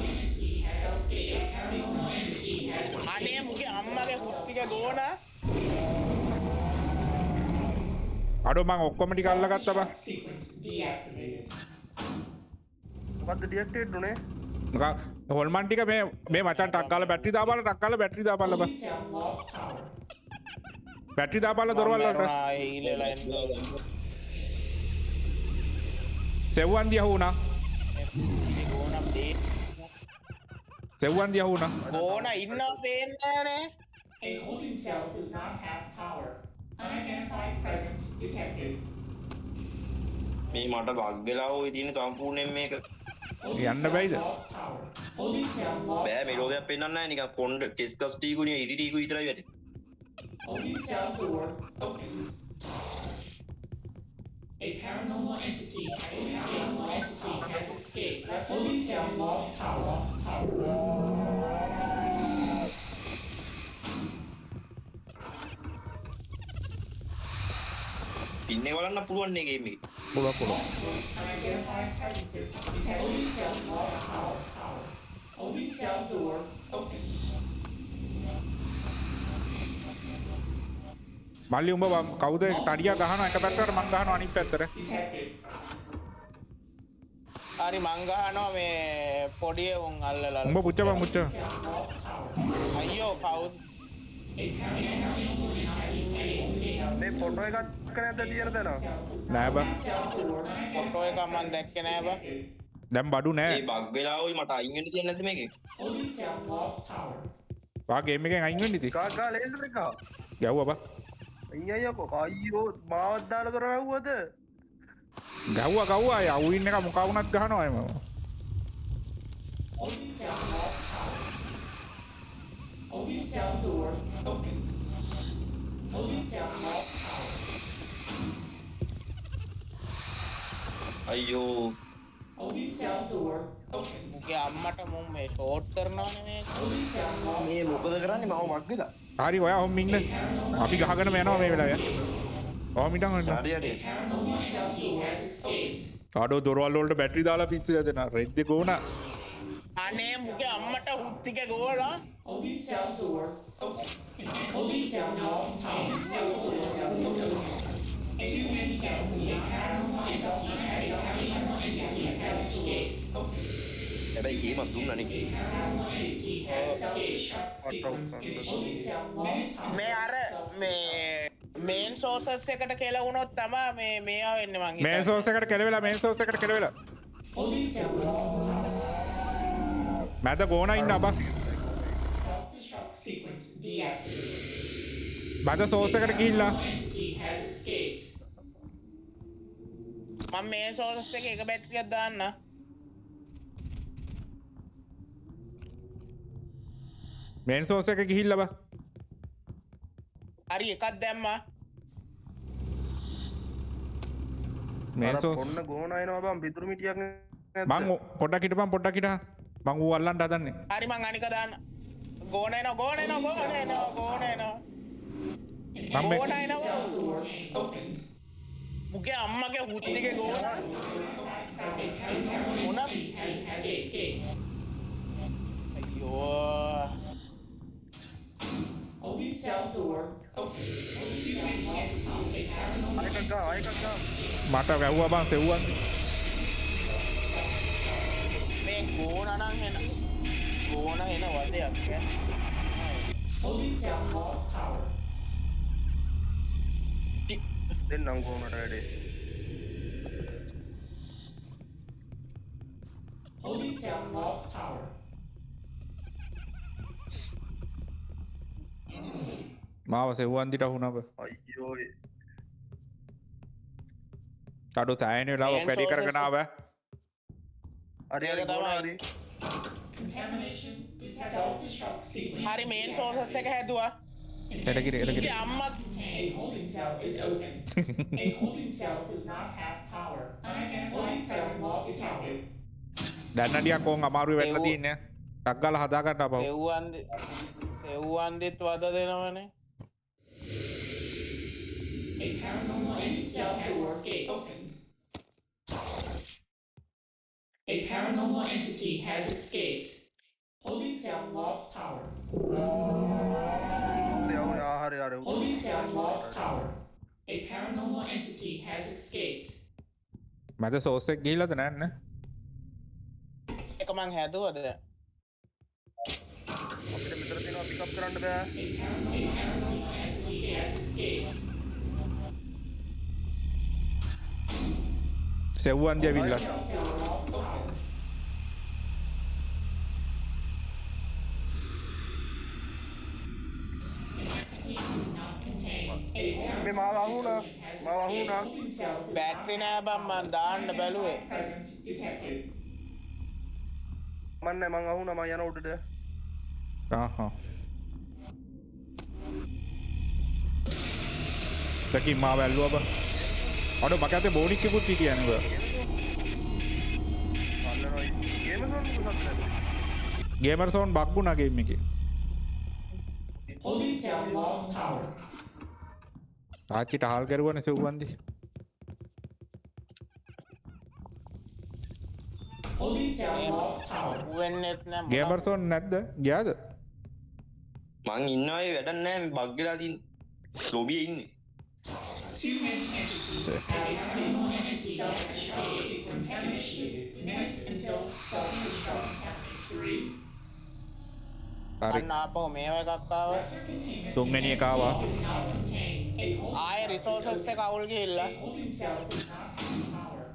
Entity has self-destruct. Paranormal entity has අනේ මුගේ අම්මගේ පුත්තික ගෝනා අඩෝ මං ඔක්කොම ටික අල්ලගත්තා බං. sequence deactivated. මොකද්ද ඩිඇක්ටිවේට් උනේ? මොකක් හොල්මන් ටික මේ මචන් ටක් ගාලා බැටරි දාපල්ලා බං. Holding cell lost power. Battery දාපල්ලා දොරවල් වලට. ඊලලා එන්න සෙව්වන් දියා වුණා. ගෝනා දේ සෙව්වන් දියා වුණා. ගෝනා ඉන්නව පේන්නේ නැහැ. A holding cell does not have power. Unidentified presence detected. මේ මට බග් වෙලා ඔය තියෙන සම්පූර්ණයෙන් මේක Holding යන්න cell බැයිද? lost power. Holding cell lost බෑ power. මෙලෝදියක් පෙන්නන්නේ නැහැ නිකන් කොණ්ඩ ටෙස්ට් කස් ටීකුනේ ඉරි ටීකු විතරයි වැටේ. Holding cell door open. A paranormal entity has escaped. Holding cell lost power. පින් එක බලන්න පුළුවන් නේ ගේම් එකේ. පුළුවන්. Unidentified presences detected. Holding cell lost power. Holding cell door open. මල්ලි උඹ කවුද තඩියා ගහනවා එක පැත්තකට මං ගහනවා අනිත් පැත්තට. Detected. හරි මං ගහනවා මේ පොඩි උන් අල්ලලා. උඹ පුච්චපන්. Cell lost power. අයියෝ කවුද? A paranormal මේ ෆොටෝ එකක් නැද්ද තියෙන තැන? නෑ බං. cell door. ෆොටෝ එක මං දැක්කේ නෑ බං. දැන් බඩු මේ නෑ. බග් වෙලා ඔයි මට අයින් වෙන්න තියන්නේ නැද්ද මේකේ? Holding cell lost power. වා ගේම් එකෙන් අයින් වෙන්න ඉතින්. ගා ලේසර් එක. ගැව්වා බං. අයියෝ අයියෝ මාවත් දාලා දොර වැහුවද? ගව්වා යවුයින් එක මොකා වුණත් ගහනවා එම. Holding cell lost power. Holding cell door open. Holding cell lost power. අයියෝ Holding cell door open. මුගේ අම්මට මුන් මේ ෂෝට් කරනවනේ මේක. Holding cell lost මේ මොකද කරන්නේ මම මග් වෙලා. හරි ඔයා ඔහොම ඉන්න. අපි ගහගෙන යනවා මේ වෙලාවේ. ඔහොම ඉඳන් ඔන්න. හරි හරි. paranormal entity has escaped. ආඩෝ දොරවල් වලට බැටරි දාලා පිස්සු යදෙනා. රෙද්දේ ගෝනා. අනේ මුගේ අම්මට හුත්තික ගෝලා Holding cell door open. Holding cell lost power. Holding cell door open. Human entity paranormal entity has escaped. හැබැයි ගේමක් දුන්නානේ. Paranormal entity has self-destruct sequence. Holding cell lost power. මේ අර මේ මේන් සෝසස් එකට කෙල වුණොත් තමා මේ මේවා වෙන්නේ මං මේන් සෝස් එකට කෙලවෙලා Holding cell lost power. මැද ගෝනා ඉන්න අපා. Self-destruct sequence deactivated. මැද සෝස් එකට ගිහිල්ලා Entity has escaped. මම මේ සෝස් එක එක බැටරියක් දාන්න. මේන් සෝස් එක ගිහිල්ලා බා. හරි එකක් දැම්මා. මේන් සෝස් ඔන්න ගෝන එනවා බං පිටුරු මිටියක් නැද්ද? මං පොඩ්ඩක් හිටපන් පොඩ්ඩක් හිටා. මං ඌ අල්ලන්න හදන්නේ. හරි මං අනික දාන්න. ගෝන එනවා ගෝන එනවා ගෝන එනවා ගෝන එනවා. මම මේ- ගෝන එනවා. Cell door opened. මුගේ අම්මගේ හුත්තිගේ ගෝන. Internal entity has escaped. අයියෝ. Holding cell door open. ආයකක් ගා ආයකක් ගා. මට වැව්වා බං සෙව්වන්. මේ ගෝන නම් එන. ගෝන එන වදයක් ඈ. Holding cell lost power. දෙන්නම් ගෝනට වැඩේ. Holding cell lost power. මාව සෙව්වන් දිට වුණා බා. අයියෝ. කඩු සෑයන වෙලාව මේන් වැඩි සෝස් කරගෙන ආව. හරි ඒක හරි ගෝන තමයි. හරි. Contamination detected. Self-destruct sequence. හරි මේන් සෝසස් එක හැදුවා. එඩගිරි එඩගිරි. මුගේ අම්මත් A holding cell is open. A holding cell does not have power. Unidentified holding cell loss detected. දැන් අඩියක් ඕන් අමාරුවේ වැටලා තියන්නේ. ටක් ගාලා හදා ගන්න අපව. සෙව්වන්දිත් වද දෙනවනේ. A paranormal entity cell door opened. A paranormal entity has escaped. Holding cell lost power. හරි හරි. Holding cell lost power. A paranormal entity has escaped. මැද සෝස් එක ගිහිල්ලාද නැන්නේ? එක මං හැදුවද? අපිට මෙතන තියෙනවා පිකප් කරන්න බෑ. A paranormal entity has escaped. සෙව්වන් දියවිල්ලා. Cell lost power. Entity is not contained. A මේ මාව අහුණා. මාව අහුණා. holding cell does බැටරි නෑ බං මං දාන්න බැලුවේ. presence detected. මන්නේ මං අහුණා මං යන උඩට. ආහා. දැකින් මාව ඇල්ලුවා බා. අඩෝ මගේ අතේ බෝනික් එකකුත් හිටියනේ බා. අල්ලනවා. ගේම සෝන් මොකක්ද? ගේමර් සෝන් බග්ගුණා ගේම් එකේ. Holding cell lost power. තාච්චිට හාල් කරුවනේ සෙව්වන්දි. Holding cell lost power. වෙන්නෙත් නෑ. ගේමර් සෝන් නැද්ද? ගියාද? මං ඉන්නවා ඒ වැඩක් නැහැ මේ බග් වෙලා තියෙන. ලොබියේ ඉන්නේ. Too many entities have a paranormal entity self-destruct contaminated. Minutes until self-destruct happening. 3. හරි. අන්න ආපහු මේව එකක් ආවා. Lesser containment. තුන්වෙනි එක ආවා. Is now contained. A holding ආයේ රිසෝසස් එක අවුල් ගිහිල්ලා. holding cell does not have power.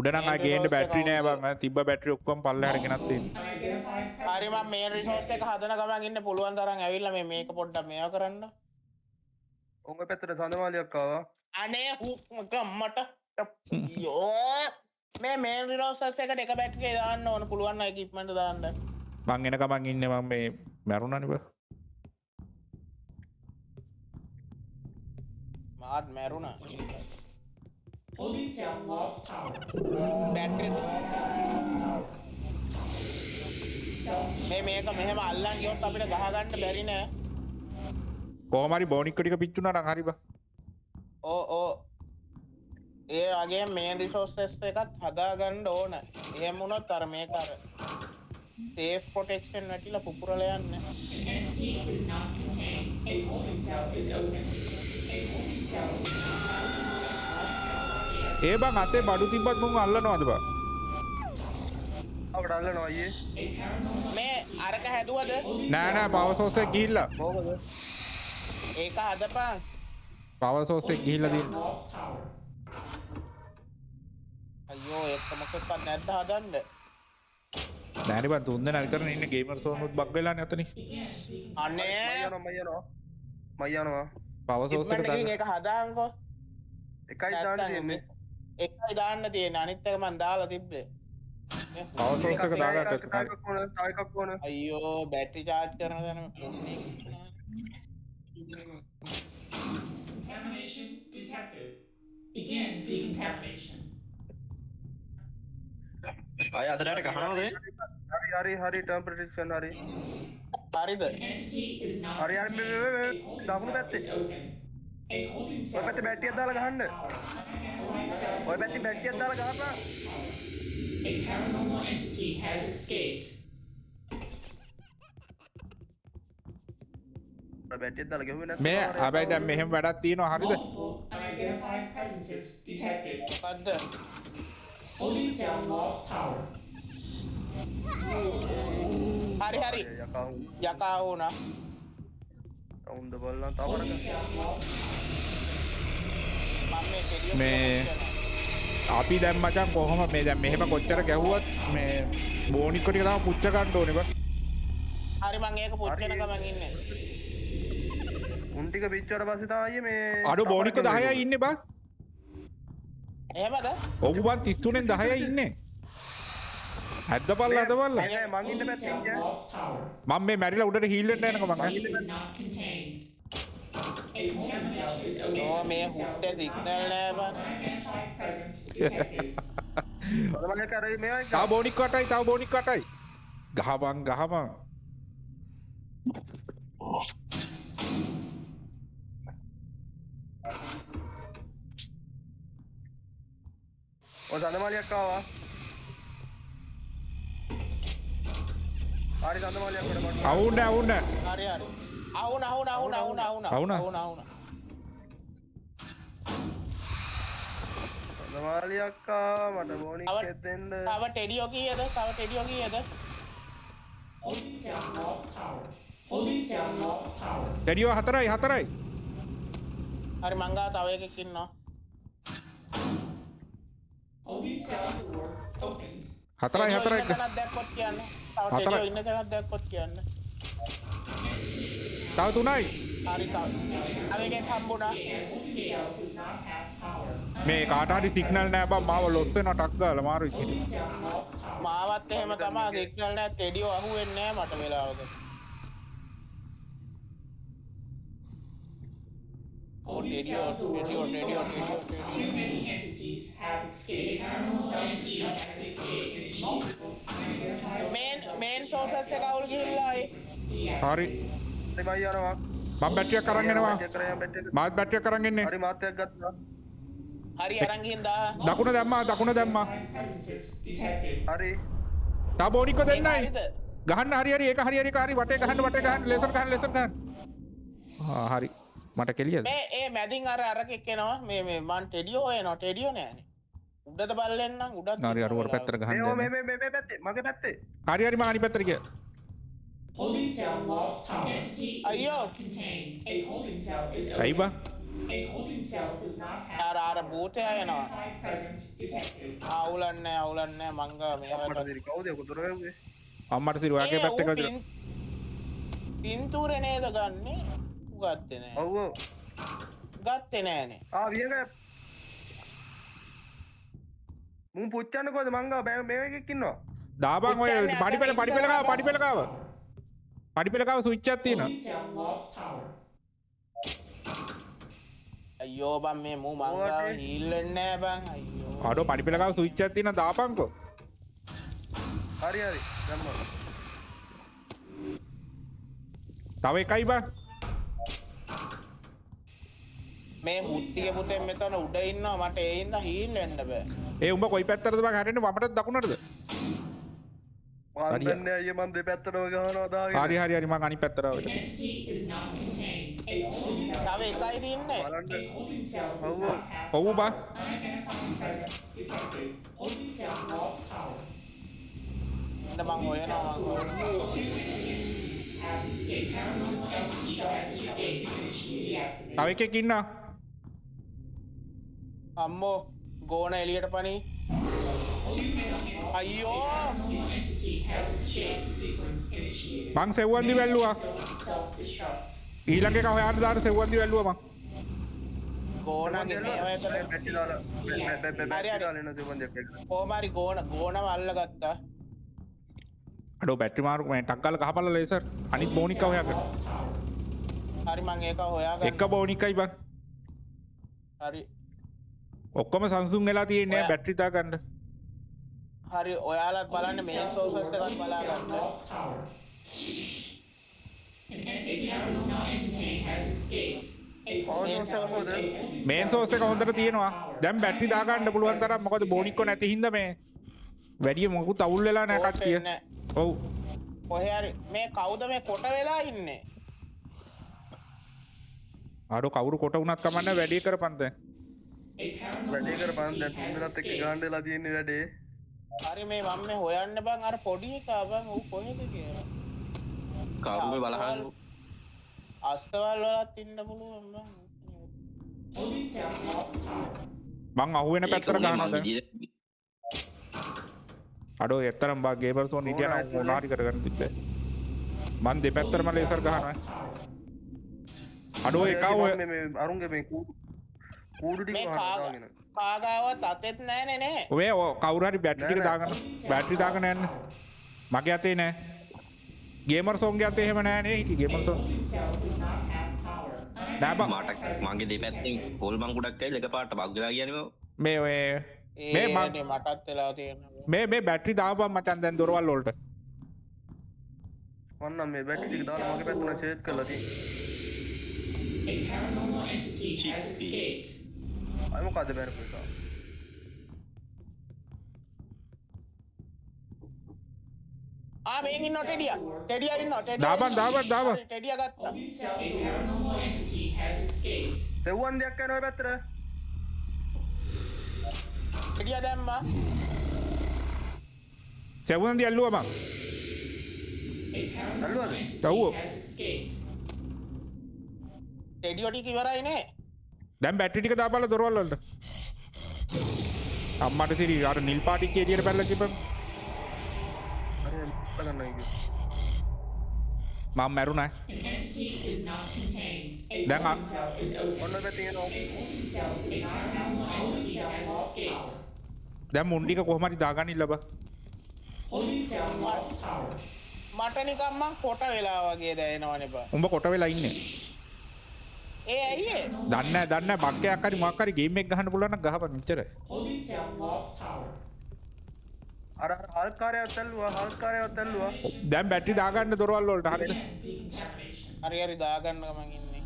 උඩ නම් ආ ගේන්න බැටරි නෑ බං. තිබ්බ බැටරි ඔක්කොම පල්ලෙහාට ගෙනත් තියෙන්නේ. Unidentified හරි මම මේ රිසෝස් එක හදන ගමන් ඉන්න පුළුවන් තරම් ඇවිල්ලා මේක පොඩ්ඩක් මේව කරන්න. උංග පැත්තට සඳමාලියක් ආවා. අනේ හුක් අම්මට යෝ මේ මේන් රිසෝසස් එකට එක බැටරිය දාන්න ඕන පුළුවන් නම් ඉක්මනට දාන්න. මං එන ගමන් ඉන්නේ මම මේ මැරුණානේ බා. මාත් මැරුණා. holding cell lost power. Battery මේක මෙහෙම අල්ලන් ගියොත් අපිට ගහ ගන්න බැරි නෑ. කොහොම හරි බෝනික් ටික පිච්චුණා නම් හරි බා. ඕ ඒ වගේ මේන් රිසෝසස් එකත් හදා ගන්න ඕන. එහෙම වුණොත් අර මේක අර සේෆ් ප්‍රොටෙක්ෂන් නැතිලා පුපුරලා යන්නේ. An entity is not contained. A holding cell is open. A holding cell is not ඒ බං අතේ බඩු තිබ්බත් මුන් අල්ලනවද බා? අපිට අල්ලනවා අයියේ. a paranormal මේ අරක හැදුවද? නෑ නෑ පවර් සෝස් එක ගිහිල්ලා. කොහොමද? ඒක හදපන්. පවර් සෝස් එක ගිහිල්ලා cell තියෙනවා. lost power. අයියෝ ඒක මොකක්වත් නැද්ද හදන්න? නෑනේ බං තුන් දෙනා විතරනේ ඉන්නේ ගේමර් සෝන් උත් බග් වෙලානේ අතනේ. අනේ මම යනවා. පවර් සෝස් එක ඉක්මනට ගිහින් ඒක හදාන්කෝ. පවර් සෝස් එක දාන්න. ඉක්මනට ගිහින් ඒක හදාන්න. Holding cell lost power. හදපන්. එකයි දාන්න තියෙන්නේ. එකයි දාන්න තියෙන අනිත් එක මං දාලා තිබ්බේ. පවර් සෝස් එක දාගන්න තව එකක් ඕන, තව එකක් ඕන. අයියෝ බැටරි චාර්ජ් කරන දැන පොන්නේ. Contamination detected. Begin decontamination. අය අදරට ගහනවද? හරි ටෙම්පරේචර් හරි. හරිද? Entity is not Hurry, hurry, contained. wait, wait, A holding දකුණු cell පැත්තේ. is open. A holding ඔය cell පැත්තේ is බැටරියක් not දාලා ගහන්න. holding cell ඔය is පැත්තේ open. බැටරියක් දාලා ගහපන්. A paranormal entity has escaped. ඔය බැටරියක් දාලා ගැහුවේ නැත්නම් මේ හැබැයි දැන් මෙහෙම වැඩක් තියෙනවා හරිද? Multiple unidentified presences detected. මොකද්ද? Holding cell lost power. හරි. යකා යකා වුණා. උන්ද බලන්න තව Holding කරගන්න. cell lost මම මේ ටෙලියෝ මේ- අපි දැන් මචං කොහොම මේ දැන් මෙහෙම කොච්චර ගැහුවත් මේ බෝනික්කො ටික තමයි පුච්ච ගන්න ඕනේ බා. හරි මං ඒක පුච්චන ගමන් ඉන්නේ. උන් ටික පිච්චුවට පස්සේ තමයි මේ අඩු බෝනික්කො 10යි ඉන්නේ බා. එහෙමද? ඔව් බා 33න් 10යි ඉන්නේ. හැද්දපල්ලා මං ඉන්න පැත්තේ cell ඉන්නේ. lost power. මම මේ මැරිලා උඩට හීල් වෙන්න යනකම් මං Entity is not contained. A holding cell is open. ඕ මේ හුට්ටේ සිග්නල් නෑ බං. Unidentified presence detected. ඔතන කරේ මේවා තව බෝනික්කො 8යි තව බෝනික්කො 8යි. ගහපන්. ඔය සඳමාලියක් ආවා. හරි සඳමාලියක් වල මට. අවුන්න හරි. අවුන. සඳමාලියක් ආවා මට බෝනික් දෙන්න. තව ටෙඩියෝ කීයද? Holding cell lost power. Holding cell lost power. ඩැඩියෝ 4යි හරි මං ගාව තව එකෙක් ඉන්නවා. Holding cell door opened. 4යි ඉන්න තැනක් දැක්කොත් කියන්න. තව හතරයි. ටෙඩියෝ ඉන්න තැනක් දැක්කොත් කියන්න. තව 3යි හරි තව. තව එකෙක් හම්බුණා. A holding cell does not have power. මේ කාට හරි සිග්නල් නෑ බං මාව ලොස් වෙනවා ටක් ගාලා මාරු ඉතින්. Holding cell lost power. මාවත් එහෙම තමයි සිග්නල් නෑ ටෙඩියෝ අහුවෙන්නේ නෑ මට වෙලාවක. Holding cell door closed. Too many entities have escaped. Paranormal entity has escaped. Multiple unidentified main sauces එක අවුල් ගිහිල්ලා ආයේ. deactivated. හරි දෙමයි යනවා. මම බැටරියක් අරන් එනවා චෙක් කරගෙන බැටරිය. මාත් බැටරියක් අරන් එන්නේ හරි මාත්‍යක් ගත්තා. හරි අරන් ගිහින් දා. දකුණ දැම්මා Unidentified presences detected. හරි. තව බෝනික්කො ඒක දෙන්නයි හරිද? ගහන්න හරි ඒක හරි වටේ ගහන්න ලේසර් ගහන්න හරි මට කෙලියද මේ ඒ මැදින් අරකෙක් එනවා. මේ මන් ටෙඩියෝ හොයනවා. ටෙඩියෝ නෑනේ. උඩට බලෙන්නම් උඩත්. හරි අරුවට පැත්තට ගහන්න මේ දෙන්න. මේ පැත්තේ මගේ පැත්තේ. හරි මම අනිත් පැත්තට ගියා Holding cell lost power. Entity is Ayyo. not contained. A holding cell is ඇයි open. බා A holding cell does not have අර භූතයා එනවා. unidentified presence detected. අවුලන්නේ මංගා මේ මට දිරි කවුද උතර වෙන්නේ? අම්මට සිරු ඔයාගේ පැත්තට ගිහලා පින්තූරේ නේද ගන්නේ? ගත්තේ නෑ. ඔව් ඔව්. ගත්තේ නෑනේ. වියක මුන් පුච්චන්න කොහොමද මංගා මේ එකෙක් ඉන්නවා. දාපන් ඔය පඩිපෙළ ගාව ස්විච් එකක් තියෙනවා Holding cell lost power. අයියෝ බං මේ මූ මංගාව හීල් වෙන්නේ නෑ බං. අයියෝ. අඩෝ පඩිපෙළ ගාව ස්විච් එකක් තියෙනවා දාපන්කෝ හරි දැම්මා. තව එකයි බං මේ මුත්තිගේ පුතෙන් මෙතන උඩ ඉන්නවා මට ඒ ඉඳන් හීල් වෙන්න බෑ. ඒ උඹ කොයි පැත්තටද බං හැරෙන්නේ වමටද දකුණටද වන්දන්නේ අයියේ මන් දෙපැත්තටම ගහනවා දාගෙන. හරි මං අනිත් පැත්තට ආවා Entity is not contained. A holding cell. තව එකයි තින්නේ. A holding cell does Oh. not have ඔව් බං unidentified presence detected. Holding cell lost power. ඉන්න මං හොයනවා මං හොයනවා. Have escaped. Paranormal entity has escaped. Deactivated. තව එකෙක් ඉන්නවා අම්මෝ ගෝන එළියට පණි. අයියෝ Entity has escaped. Sequence initiated. මං සෙව්වන්දි වැල්ලුවා Self-destruct. ඊළඟ එක හොයාන්න දාන්න සෙව්වන්දි වැල්ලුවා මං ගෝනගේ මේවා එතන බැටි දාලා බැටි දාලා එන සෙවන් දෙයක් එක. කොහොමරි ගෝනව අල්ලගත්තා. අඩෝ බැටරි මාරු මේ ටක් ගාලා ගහපල්ලා ලේසර් අනිත් බෝනික්ක හොයාගන්න හරි මං ඒක හොයාගන්න. එක බෝනික්කයි බං හරි ඔක්කොම සංසුන් වෙලා තියෙන්නේ බැටරි දාගන්න හරි ඔයාලත් බලන්න මේන් සෝසස් එකත් බලා ගන්න. Lost power. An anti-paranormal entity has escaped. A holding cell is a holding main sauce එක හොඳට තියෙනවා දැන් බැටරි දාගන්න පුළුවන් තරම් මොකද බෝනික්කෝ නැති හින්දා මේ වැඩි මොකුත් අවුල් වෙලා නැහැ කට්ටිය ඔව් කොහේ හරි මේ කවුද මේ කොට වෙලා ඉන්නේ? ආඩෝ කවුරු කොට වුණත් කමන්නේ වැඩි කරපන් දැන් A paranormal වැඩේ කරපන් දැන් entity has තුන්දෙනාත් එක්ක escaped. ගාන්න වෙලා තියෙන්නේ වැඩේ. හරි මේ මම මේ හොයන්න බං අර පොඩි එකා බං ඌ කොහෙද කියලා. කවුරු බලහන් අස්තවල් වලත් ඉන්න පුළුවන් බං. Holding cell lost power. මං අහුවෙන පැත්තට ගහනවා දැන් අඩෝ එතරම් බා ගේමර්ස් ඕන් ඉන්දියා නම් මොනාරි කරගන්න තිබ්බේ මං දෙපැත්තටම ලේසර් ගහනවා අඩෝ එකව ඔය මේ අරුන්ගේ මේ කූඩු ටික මේ වහගෙන. කාගාවත් අතෙත් නැහනේ නේ. ඔය කවුරු හරි බැටරි ටික දාගන්න බැටරි දාගෙන යන්න මගේ අතේ නෑ ගේමර් සෝන්ගේ අතේ එහෙම නෑ නේ හිටි ගේමර් zone Holding cell does not have power. නෑ බං මට මගේ දෙපැත්තෙන් පොල් මංගුඩක් ඇවිල්ලා එකපාරට බග් වෙලා කියනවා මේ ඔය මේ මං ඒනේ මටත් වෙලා තියෙනවා. මේ බැටරි දාපන් මචන් දැන් දොරවල් වලට ඔන්න මේ බැටි ටික දාලා මගේ පැත්තට ෂේඩ් කරලා තියෙන්නේ. A paranormal entity has escaped. අය මොකද බැරපු එක. මේක ඉන්නවා ටෙඩියා ඉන්නවා දාපන් ටෙඩියා ගත්තා. Holding cell. A paranormal entity has escaped. Seven දෙයක් යනවා ඔය පැත්තට. ටෙඩියා දැම්මා. සෙවුන්දි ඇල්ලුවා මං A paranormal entity තව්වෝ has escaped. ටෙඩියෝ ටික ඉවරයි නේ. දැන් බැටරි ටික දාපල්ලා දොරවල් වලට අම්මට තිරි අර නිල් පාටි කේඩියට පැල්ලා තිබ්බම හරි බලන්න ඉන්නේ. මම මැරුණා An entity is not contained. A Đang ạ. holding cell is open. ඔන්න පැත්තේ එනවා. A holding cell. A paranormal entity has escaped. දැන් මුන් ටික කොහොම හරි දාගන්න ඉල්ල බා Holding cell lost power. මට නිකන් මං කොට වෙලා වගේ දැනෙනවනේ බා. උඹ කොට වෙලා ඉන්නේ ඒ ඇයි ඒ? දන්නේ නැහැ බක්කයක් හරි මොකක් හරි ගේම් එක ගහන්න පුළුවන් නම් ගහපන් මෙච්චරයි Holding cell lost power. අර හල්කාරයවත් ඇල්ලුවා. දැන් බැටරි දාගන්න දොරවල් වලට හරිද Decontamination. හරි දාගන්න මං ඉන්නේ.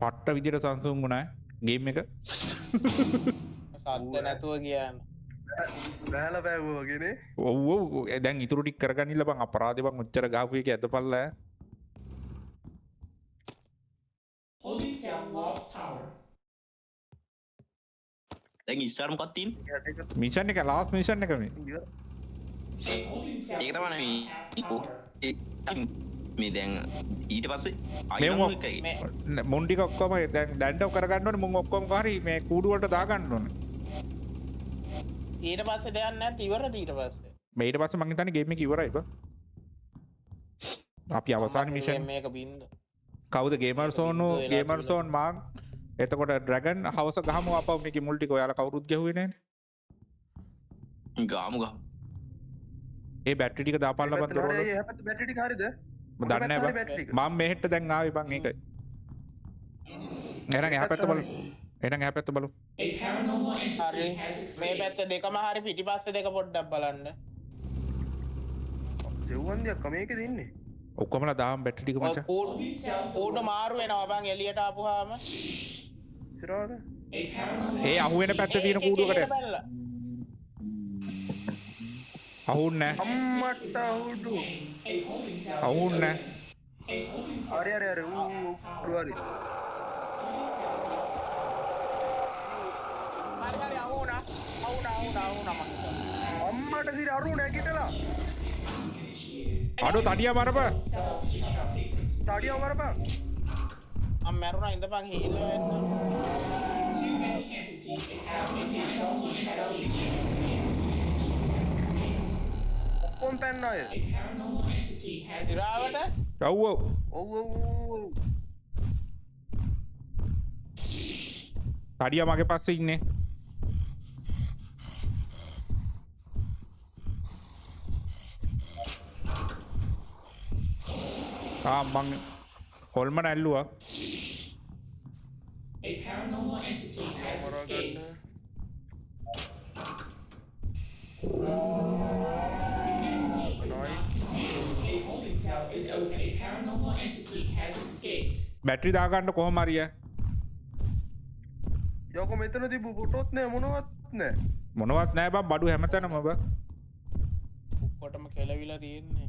පට්ට විදියට සංසුන් වුණා ගේම් එක සද්ද නැතුව කියන්නේ. බෑලා බෑවෝ වගේනේ. ඔව් ඔව් දැන් ඉතුරු ටික කරගන්න ඉල්ල බං අපරාධේ බං ඔච්චර ගහපු එක ඇදපල්ලා Holding cell lost power. දැන් ඉස්සර මොකක්ද තියෙන්නේ මිෂන් එක ලාස්ට් මිෂන් එක මේ A holding cell ඒක does තමයි not have power. මේ දැන් ඊට පස්සේ මේ අයිනෝ මො- එකයි මේ මුන් ටික ඔක්කොම දැන් දැන්ඩව කරගන්න ඕනේ මුන් ඔක්කොම හරි මේ කූඩු වලට දාගන්න ඕනේ ඊට පස්සේ දෙයක් නැත් ඉවරද ඊට පස්සේ. මේ ඊට පස්සේ මං හිතන්නේ ගේම් එක ඉවරයි බා අපි අවසාන මිෂන් මේක බින්ද. කවුද ගේමර්සෝනු ගේමර්සෝන් මාං එතකොට ඩ්‍රැගන් හවස ගහම අපව මේක මුල්ටික ඔයාලා කවුරුත් ගැහුවේ නෑනේ ගාමු ගහ ඒ බැටරි ටික දාපල්ලා බන් දොරවල හරි එහා පැත්තේ බැටරි ටික හරිද? මම දන්නේ නැහැ බං මම මෙහෙට දැන් ආවේ බං ඒකයි එහෙනම් එහා පැත්ත බලමු එහෙනම් එහා පැත්ත බලමු A paranormal හරි entity has මේ escaped. පැත්ත දෙකම හරි පිටිපස්සේ දෙක පොඩ්ඩක් බලන්න. සෙවන් දෙයක් මේකද ඉන්නේ. ඔක්කොමලා දාම් බැටරි ටික මචං කූඩ මාරු වෙනවා බං එළියට ආපුවාම. ඉස්සරහට. A paranormal ඒ අහුවෙන පැත්තේ තියෙන කූඩුවකට අහුන්නේ නැහැ අම්මට උඩු. A holding cell. අහුන්නේ නැහැ A holding cell. හරි ඌ හරි. හරි අහුණා මං. අම්මට සිර අරු නැගිටලා. අඩෝ තඩියා මරපන් තාඩියව මරපන්. මම මැරුණා ඉඳපන් හීල වෙන්න. Too many entities to have a holding cell. ඔක්කොම පැන්න අය. A paranormal entity has ඉරාවට escaped. ඔව් ඔව්. ඔව් ඔව් ඔව්. තඩියා මගේ පස්සේ ඉන්නේ. මං හොල්ම නැල්ලුවා. A paranormal entity has escaped. A holding cell is open. A paranormal entity has escaped. Battery දාගන්න කොහොම හරිය? යකෝ මෙතන තිබු ෆොටෝත් නෑ මොනවත් නෑ. මොනවත් නෑ බං බඩු හැමතැනම බං. ඔක්කොටම කෙලවිලා තියෙන්නේ.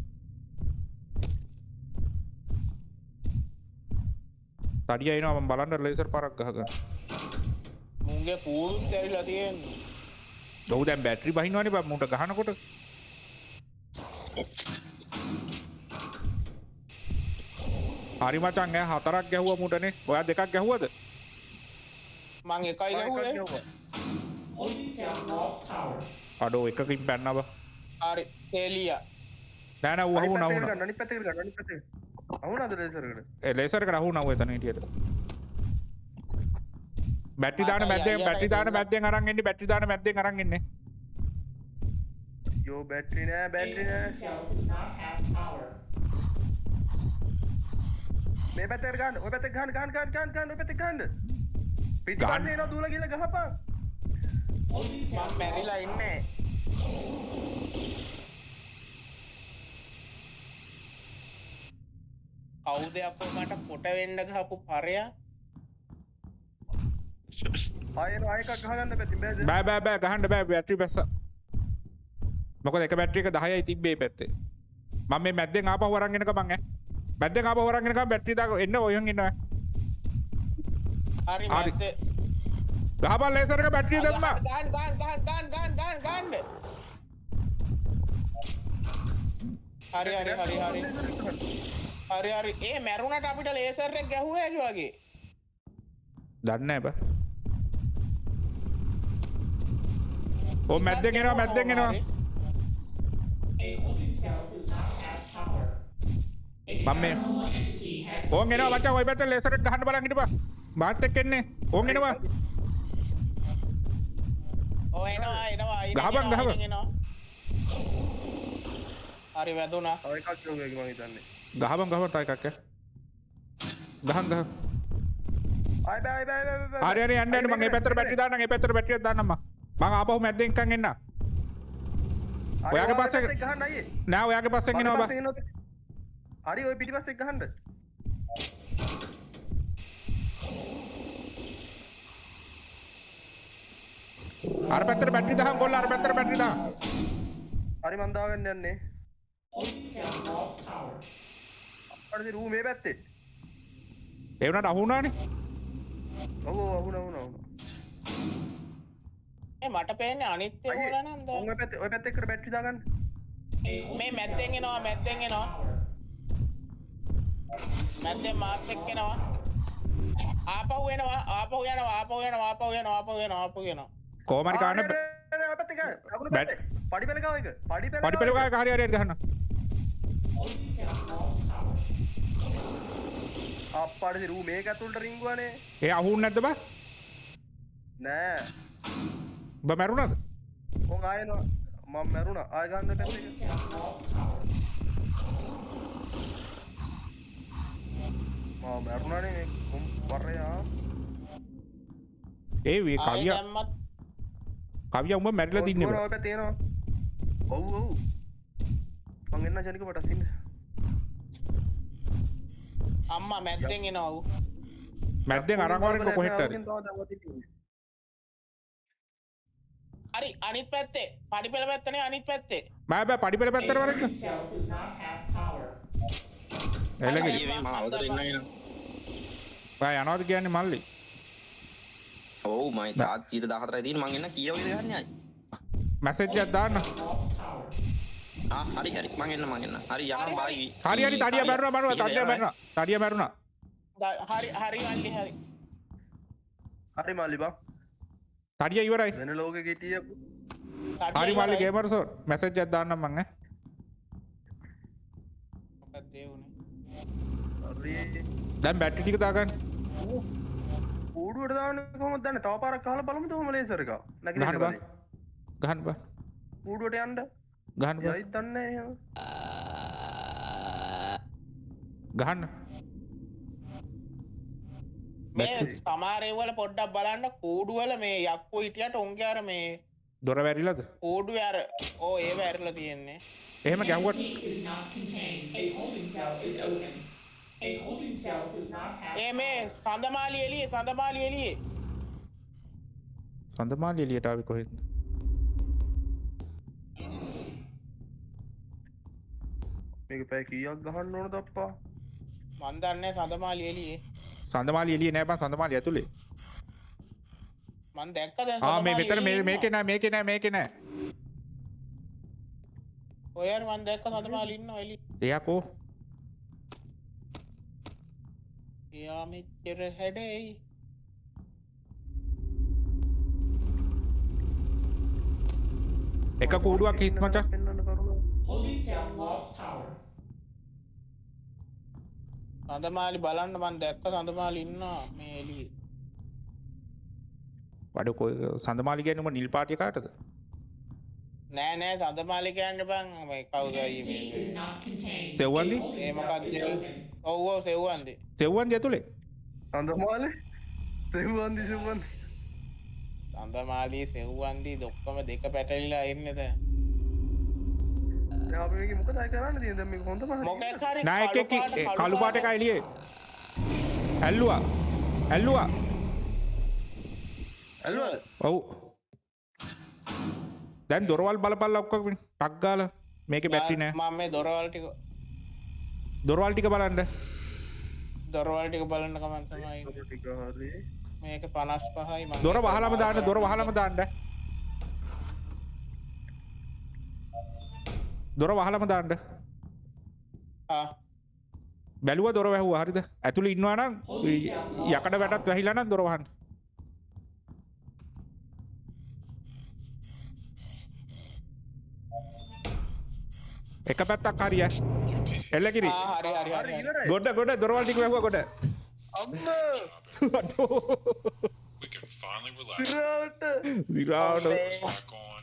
තඩියා එනවා මම බලන්න ලේසර් පාරක් ගහගන්න. මුන්ගේ කූඩුත් ඇවිල්ලා තියෙන්නේ. ඔව් දැන් බැටරි බහිනවනේ බං මුන්ට ගහනකොට. හරි මචං ඈ 4ක් ගැහුවා මුටනේ. ඔයා 2ක් ගැහුවද? මං එකයි ගැහුවේ. Holding cell lost power. අඩෝ එකකින් පැන්නා බං. හරි තේලියා. නෑ නෑ ඌ අහුණා අනිත් අහුණා. පැත්තට ගන්න අනිත් පැත්තට ගන්න අනිත් පැත්තට. අහුණාද ලේසර් එකට? ඒ ලේසර් එකට අහුණා ඌ එතන හිටියට. බැටරි දාන මැද්දෙන් අරන් එන්නේ බැටරි දාන මැද්දෙන් අරන් එන්නේ. යෝ බැටරි නෑ A බැටරි නෑ. holding cell does not have power. මේ පැත්තට ගන්න. ඔය පැත්තට ගන්න ඔය පැත්තට ගන්න. පිටිපස්සේ එනවා දුවලා ගිහලා ගහපන්. Holding cell මං මැරිලා ඉන්නේ. කවුද අපෝ මට පොට වෙන්න ගහපු පරයා? ආයෙත් එකක් ගහගන්න පැත්තෙන් බෑද? බෑ ගහන්න බෑ බැටරි බැස්සා. මොකද එක බැටරි එක 10යි තිබ්බේ පැත්තේ. මම මේ මැද්දෙන් ආපහු අරන් එනකම් මං මැද්දෙන් ආපහු අරන් එනකම් බැටරි දාගෙන එන්න ඔයන් ඉන්නවා. හරි හරි. මැද්ද. ගහපන් ලේසර් එක බැටරිය දැම්මා. ගන්න. හරි. ඒ මැරුණට අපිට ලේසර් එක ගැහුවා ඇයි වගේ? දන්නේ නැහැ බා. ඔය මැද්දෙන් එනවා. A holding cell does not have power. A Mame. paranormal entity has ඕන් එනවා escaped. මචං ඔය පැත්තේ ලේසර් එක ගහන්න බලන් හිටපන්. මාත් එක්ක එන්නේ. ඕන් එනවා. ඔව් එනවා. ගහපන්, ගහපන්. එනවා. හරි වැදුනා. තව එකක් යෝගය මම හිතන්නේ. ගහපන් තව එකක් ඈ. ගහන්. ආයෙ බෑ හරි යන්න මම මේ පැත්තට බැටරි දාන්නම්. මේ පැත්තට බැටරියක් දාන්නම් මම. මම ආපහු මැද්දෙන් එකන් එන්න. ඔයාගේ පස්සේ ගහන්න අයියේ. නෑ ඔයාගේ පස්සෙන් එනවා බා. හරි ඔය පිටිපස්සේ ගහන්න. අර පැත්තට බැටරි දාහන් කොල්ල අර පැත්තට බැටරි දාහන්. හරි මන් දාගන්න යන්නේ. Holding cell lost power. අපරදී රූ මේ පැත්තේ. ඒ වුණාට අහුණානේ. ඔව් අහුණා. මට පේන්නේ අනිත්‍ය හොලා නන්ද? ඔය පැත්තේ එකට බැටරි දාගන්න. මේ මැද්දෙන් එනවා. මැද්දෙන් මාත් එක්ක එනවා. ආපහු යනවා. කොහොම හරි ගන්න ඔය පැත්තේ ගන්න. අකුණු පැත්තේ. පඩිපෙළ ගාව එක. පඩි පෙළ ගායක හරි ගහන්න. Holding cell lost power. අප්පඩේ රූ මේක ඇතුළට රිංගුවානේ. ඒ අහුන්නේ නැද්ද බා? නෑ. ඔබ මැරුණාද? කොන් ආයෙනවා. මම මැරුණා. ආයෙ ගන්න පැත්තේ. Holding cell lost power. මම මැරුණානේ මේ කොම් පරයා. ඒ වේ කවියා උඹ මැරිලා තින්නේ බා. ඔය පැත්තේ එනවා. ඔව්. මං එන්න ජනික පටස් ඉන්න. අම්මා මැද්දෙන් එනවා ඌ. මැද්දෙන් අරන් වරින්කො කොහෙට හරි. හරි අනිත් පැත්තේ. පඩිපෙළ පැත්තනේ අනිත් පැත්තේ. බෑ පඩි පෙළ A පැත්තට වරින්කො. holding cell does not have power. එළගෙ. මේ මම අවතර ඉන්න නේද? බෑ යනවාද කියන්නේ මල්ලි. ඔව් මම තාත් 14යි තියෙන මං එන්න කීයවද ගන්නේ ආයි. මැසේජ් එකක් දාන්න. Lost power. හරි මං එන්න. හරි යනවා බයි. හරි තඩිය මැරුණා. තඩිය මැරුණා. හරි මල්ලි. හරි මල්ලි බං. තඩිය ඉවරයි. වෙන ලෝකෙක හිටිය. හරි මල්ලි ගේමර්සෝ මැසේජ් එකක් දාන්නම් මං ඈ. ඒ වුණේ. හරි දැන් බැටරි ටික දාගන්න. කූඩුවට දාන්නේ කොහොමද දන්නේ? තව පාරක් අහලා බලමුද කොහොම ලේසර් එක ගහන්න නැගිටින්න බා. කලින් ගහන්න බා. කූඩුවට යන්න ගහන්න බා. යයිද දන්නේ නැහැ එහෙම ගහන්න. මේ බැටරි සමහර ඒවල පොඩ්ඩක් බලන්න කූඩු වල මේ යක්කු හිටියට උන්ගේ අර මේ දොර වැරිලාද? කූඩුවේ අර ඕ ඒව ඇරලා තියෙන්නේ. එහෙම ගැහුවට Entity is not contained. A holding cell is open. A holding cell does not have ඒ මේ සඳමාලි එළියේ සඳමාලි එළියට ආවේ කොහෙන්ද? මේක පැය කීයක් ගහන්න ඕනද අප්පා මන් දන්නේ සඳමාලි එළියේ. සඳමාලි එළියේ නෑ බං සඳමාලි ඇතුලේ. මන් දැක්ක දැන් මේ සඳමාලි මෙතන එළියේ මේකේ නෑ. ඔය අර මන් දැක්ක සඳමාලි ඉන්නවා එළියේ. එයා කෝ? එයා මෙච්චර හැඩයි. එක කූඩුවක් හිස් මචං. පෙන්වන්න කරුණා holding cell lost power. Sandamali බලන්න මන් දැක්ක සඳමාලි ඉන්නවා මේ එළියේ. වඩ කොයි සඳමාලි කියන්නේ උඹ නිල් පාටිය කාටද? නෑ සඳමාලි කියන්න බං මේ කවුද Entity is not contained. සෙව්වන්දි? A holding A cell මොකක්ද? is open. ඔව් සෙව්වන්දි. සෙව්වන්දි ඇතුලේ? සඳමාලේ සෙව්වන්දි සඳමාලි සෙව්වන්දි ඔක්කොම දෙක පැටලිලා ඉන්නේ දැන්. දැන් අපි මේක මොකද කරන්න තියෙන්නේ දැන් මේක හොඳම හරි මොකක් හරි නෑ එක කළු පාට එක එළියේ. ඇල්ලුවා. ඇල්ලුවද ඔව්. දැන් දොරවල් බලපල්ලා ඔක්කොම ටක් ගාලා මේකේ බැටරි නෑ. මම මේ දොරවල් ටික බලන්න. කමන් තමයි ඉන්නේ. ටික හරි මේක 55යි මම. දොර වහලම දාන්න. දොර වහලම දාන්න. ආ බැලුවා දොර වැහුවා හරිද? ඇතුලේ ඉන්නවා නම් යකඩ වැටත් වැහිලා නම් දොර වහන්න. එක පැත්තක් හරිය. එල්ලකිරි. හරි. ගොඩ දොරවල් ටික වැහුවා ගොඩ. අම්මා We can finally relax. ඉරාට දිරාවට Back on.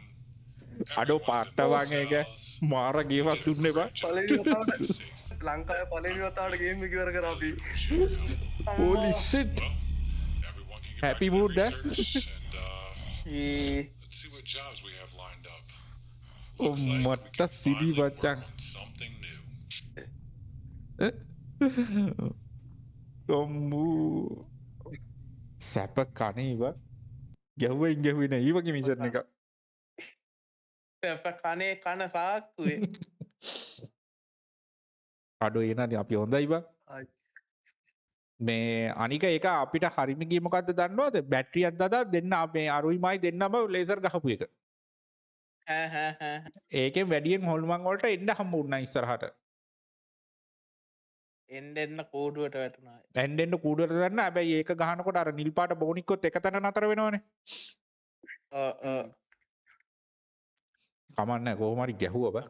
අඩෝ Everyone's in පාට්ට their වගේ එක cells. මාර ගේමක් දුන්නේ බා. පළවෙනි වතාවට Safe. ලංකාවේ පළවෙනි වතාවට ගේම් එක ඉවර කරා අපි Holy shit. Well, everyone can get Happy back to mood, their eh? research and let's see what jobs we have lined up. Looks like we මට can සිරි finally work මචං. on something new. කොම්බු සැප කනීව ගැහුවෙන් ගැහුවේ නෑ ඊවගේ මිෂන් එක. කනේ කන සාක්කුවේ. අඩෝ එනද අපි හොඳයි බං. ආයි. මේ අනික ඒක අපිට හරිම ගියේ මොකද්ද දන්නවද? බැටරියක් දාලා දෙන්න මේ අරුයිමයි දෙන්නම ලේසර් ගහපු එක. ඒකෙන් වැඩියෙන් හොල්මන් වලට එන්න හම්බ වුණා ඉස්සරහට. එන්න කෝඩුවට වැටුණා. එන්න කූඩුවට දාන්න. හැබැයි ඒක ගහනකොට අර නිල් පාට බෝනික්කොත් එක තැන නතර වෙනවනේ. ඔව් කමන්නේ කොහොම හරි ගැහුවා බං.